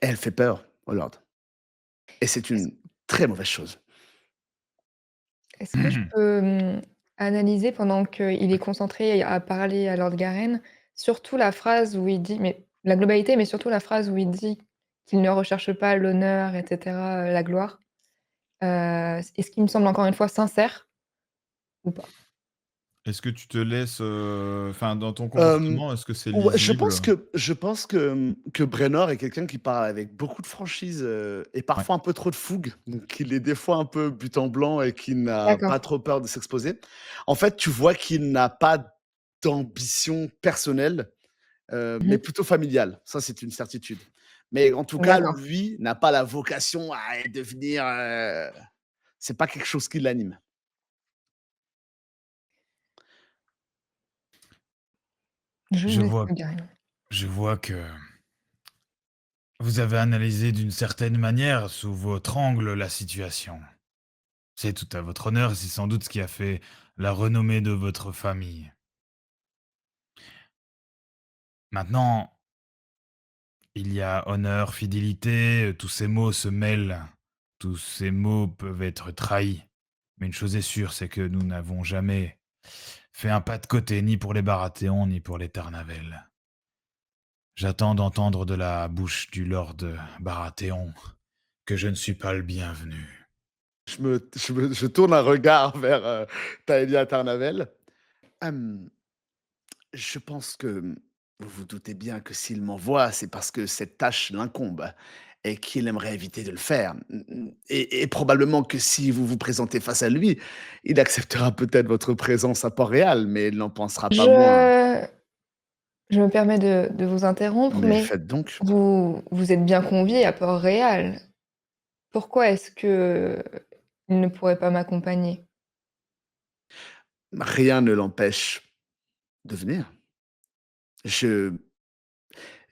elle fait peur aux lords et c'est Est-ce une très mauvaise chose. est-ce que je peux, analyser pendant qu'il est concentré à parler à Lord Garen, surtout la phrase où il dit mais la globalité, mais surtout la phrase où il dit qu'il ne recherche pas l'honneur et cetera, la gloire. Est-ce qu'il me semble encore une fois sincère ou pas? Est-ce que tu te laisses, enfin, dans ton Hem, comportement, est-ce que c'est ouais, lisible? je pense que Brennor est quelqu'un qui parle avec beaucoup de franchise, et Ouais. parfois un peu trop de fougue, donc il est des fois un peu but en blanc et qui n'a pas D'accord. trop peur de s'exposer. En fait, tu vois qu'il n'a pas d'ambition personnelle, mais Mmh. plutôt familiale. Ça, c'est une certitude. Mais en tout cas, D'accord. lui n'a pas la vocation à devenir, c'est pas quelque chose qui l'anime. Je Je laisse vois Garen. je vois que vous avez analysé d'une certaine manière, sous votre angle, la situation. C'est tout à votre honneur et c'est sans doute ce qui a fait la renommée de votre famille. Maintenant, il y a honneur, fidélité, tous ces mots se mêlent. Tous ces mots peuvent être trahis. Mais une chose est sûre, c'est que nous n'avons jamais fait un pas de côté, ni pour les Baratheons, ni pour les Tarnavel. J'attends d'entendre de la bouche du lord Baratheon que je ne suis pas le bienvenu. Je tourne un regard vers, Taelia Tarnavel. Hem Je pense que, vous vous doutez bien que s'il m'envoie, c'est parce que cette tâche l'incombe et qu'il aimerait éviter de le faire. Et probablement que si vous vous présentez face à lui, il acceptera peut-être votre présence à Port-Réal, mais il n'en pensera pas moins. Je je me permets de vous interrompre, Mais mais faites donc. vous êtes bien conviés à Port-Réal. Pourquoi est-ce qu'il ne pourrait pas m'accompagner? Rien ne l'empêche de venir. Je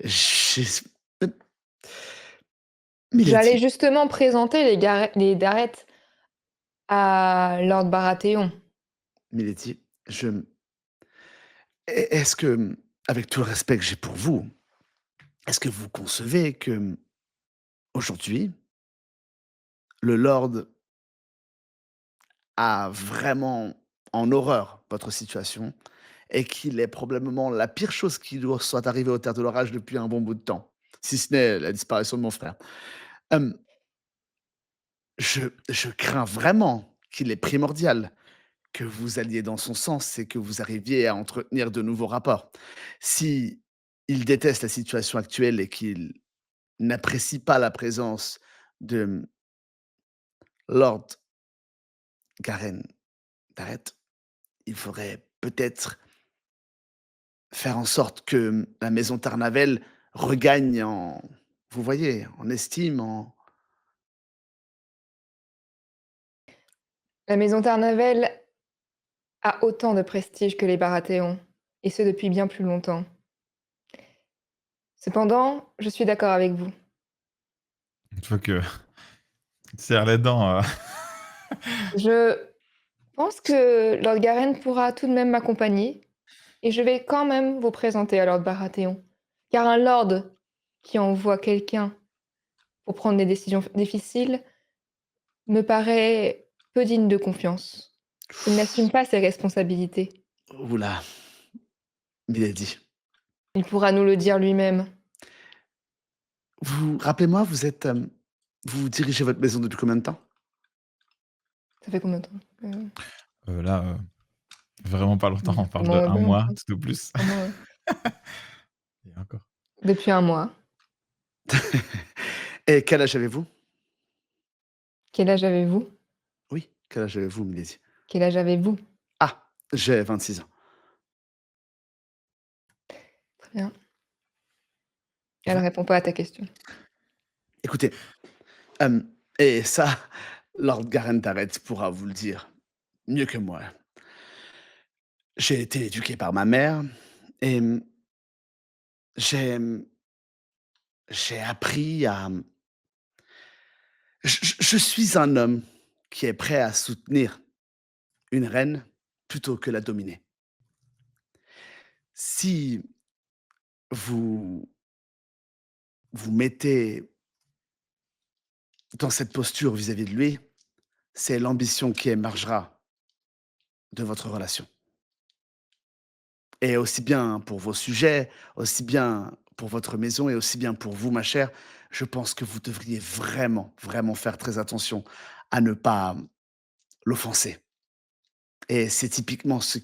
j'ai J'allais Milady, justement présenter les Dareth à Lord Baratheon. Milady, je est-ce que, avec tout le respect que j'ai pour vous, est-ce que vous concevez que, aujourd'hui, le lord a vraiment en horreur votre situation et qu'il est probablement la pire chose qui doit soit arrivée aux Terres de l'Orage depuis un bon bout de temps, si ce n'est la disparition de mon frère. Hem, je crains vraiment qu'il est primordial que vous alliez dans son sens et que vous arriviez à entretenir de nouveaux rapports. Si il déteste la situation actuelle et qu'il n'apprécie pas la présence de Lord Garen Dareth, il faudrait peut-être faire en sorte que, la maison Tarnavel regagne en vous voyez, en estime, en La maison Tarnavel a autant de prestige que les Baratheons, et ce depuis bien plus longtemps. Cependant, je suis d'accord avec vous. Il faut que tu serres les dents. Je pense que Lord Garen pourra tout de même m'accompagner, et je vais quand même vous présenter à Lord Baratheon. Car un lord qui envoie quelqu'un pour prendre des décisions difficiles me paraît peu digne de confiance. Il n'assume pas ses responsabilités. ouh là, milady. Il pourra nous le dire lui-même. Vous rappelez-moi, vous dirigez votre maison depuis combien de temps? Ça fait combien de temps? Là, vraiment pas longtemps, on parle de Comment un bien mois longtemps? tout au plus. 1 mois, ouais. Et encore. Depuis 1 mois. Et quel âge avez-vous? Quel âge avez-vous? Oui, quel âge avez-vous, milady? Quel âge avez-vous? Ah, j'ai 26 ans. Très bien. Elle Vous répond pas à ta question. écoutez, hem et ça, Lord Garen Dareth pourra vous le dire mieux que moi. J'ai été éduqué par ma mère et j'ai, j'ai appris Je suis un homme qui est prêt à soutenir une reine plutôt que la dominer. Si vous vous mettez dans cette posture vis-à-vis de lui, c'est l'ambition qui émergera de votre relation. Et aussi bien pour vos sujets, aussi bien pour votre maison et aussi bien pour vous, ma chère, je pense que vous devriez vraiment, vraiment faire très attention à ne pas l'offenser. Et c'est typiquement ce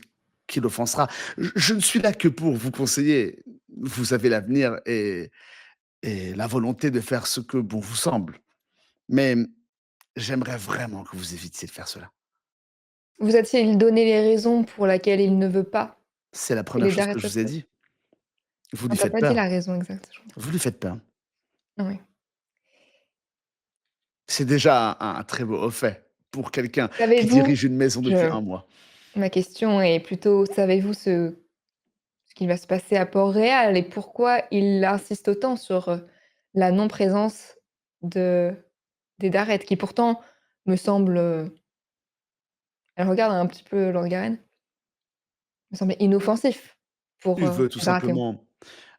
qui l'offensera. Je ne suis là que pour vous conseiller. Vous avez l'avenir et la volonté de faire ce que bon vous semble. Mais j'aimerais vraiment que vous évitiez de faire cela. Vous a-t-il donné les raisons pour lesquelles il ne veut pas C'est la que première les chose que Dareth je le vous ai fassent? dit. Vous On lui t'a faites pas dit peur. la raison exacte, je crois. Vous lui faites peur. Oui. C'est déjà un très beau fait pour quelqu'un qui Savez-vous dirige une maison depuis je 1 mois. ma question est plutôt, savez-vous ce qui va se passer à Port-Réal et pourquoi il insiste autant sur, la non-présence de des Dareth qui pourtant me semble, elle regarde un petit peu Lord Garen, me semble inoffensif pour, Il veut tout Baratheon. simplement,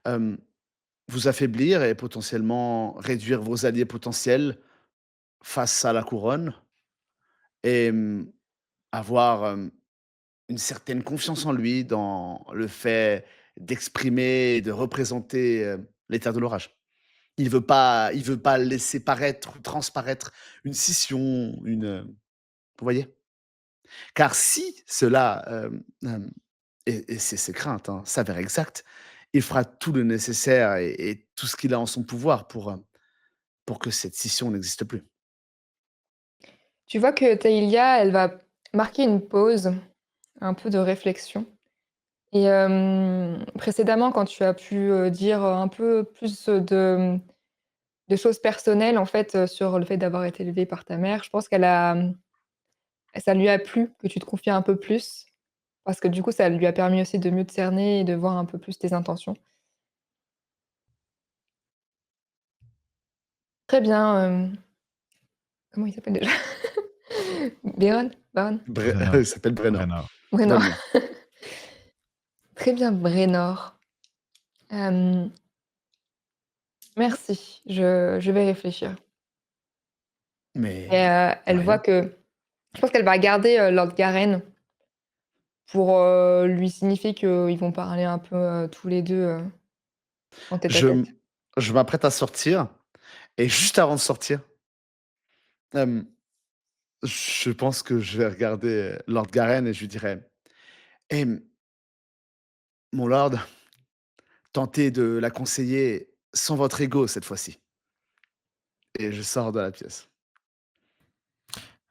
hem, vous affaiblir et potentiellement réduire vos alliés potentiels face à la couronne et avoir, une certaine confiance en lui dans le fait d'exprimer et de représenter, les terres de l'orage. Il veut pas laisser paraître ou transparaître une scission, vous voyez? Car si cela, et c'est ses craintes, hein, s'avère exact, il fera tout le nécessaire et tout ce qu'il a en son pouvoir pour que cette scission n'existe plus. Tu vois que Thaïlia, elle va marquer une pause, un peu de réflexion et précédemment quand tu as pu, dire, un peu plus, de choses personnelles en fait, sur le fait d'avoir été élevée par ta mère, je pense qu'elle a, ça lui a plu que tu te confies un peu plus, parce que du coup, ça lui a permis aussi de mieux te cerner et de voir un peu plus tes intentions. Très bien, comment il s'appelle déjà? Byron? Baron? Brenor. Il s'appelle Brennan. Brenor. Brenor. Donne-moi. Très bien, Brenor. Hem, merci, je vais réfléchir et Mais de elle voit rien. que je pense qu'elle va garder, Lord Garen pour, lui signifier qu'ils vont parler un peu, tous les 2 en tête à Je tête. m je m'apprête à sortir et juste avant de sortir, hem, je pense que je vais regarder Lord Garen et je lui dirai: «Eh, mon lord, tentez de la conseiller sans votre ego cette fois-ci» et je sors de la pièce.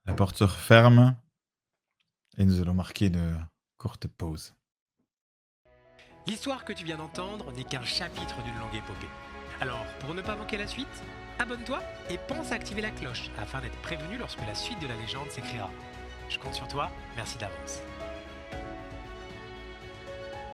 La porte se referme et nous allons marquer une courte pause. L'histoire que tu viens d'entendre n'est qu'un chapitre d'une longue épopée. Alors, pour ne pas manquer la suite, abonne-toi et pense à activer la cloche afin d'être prévenu lorsque la suite de la légende s'écrira. Je compte sur toi, merci d'avance.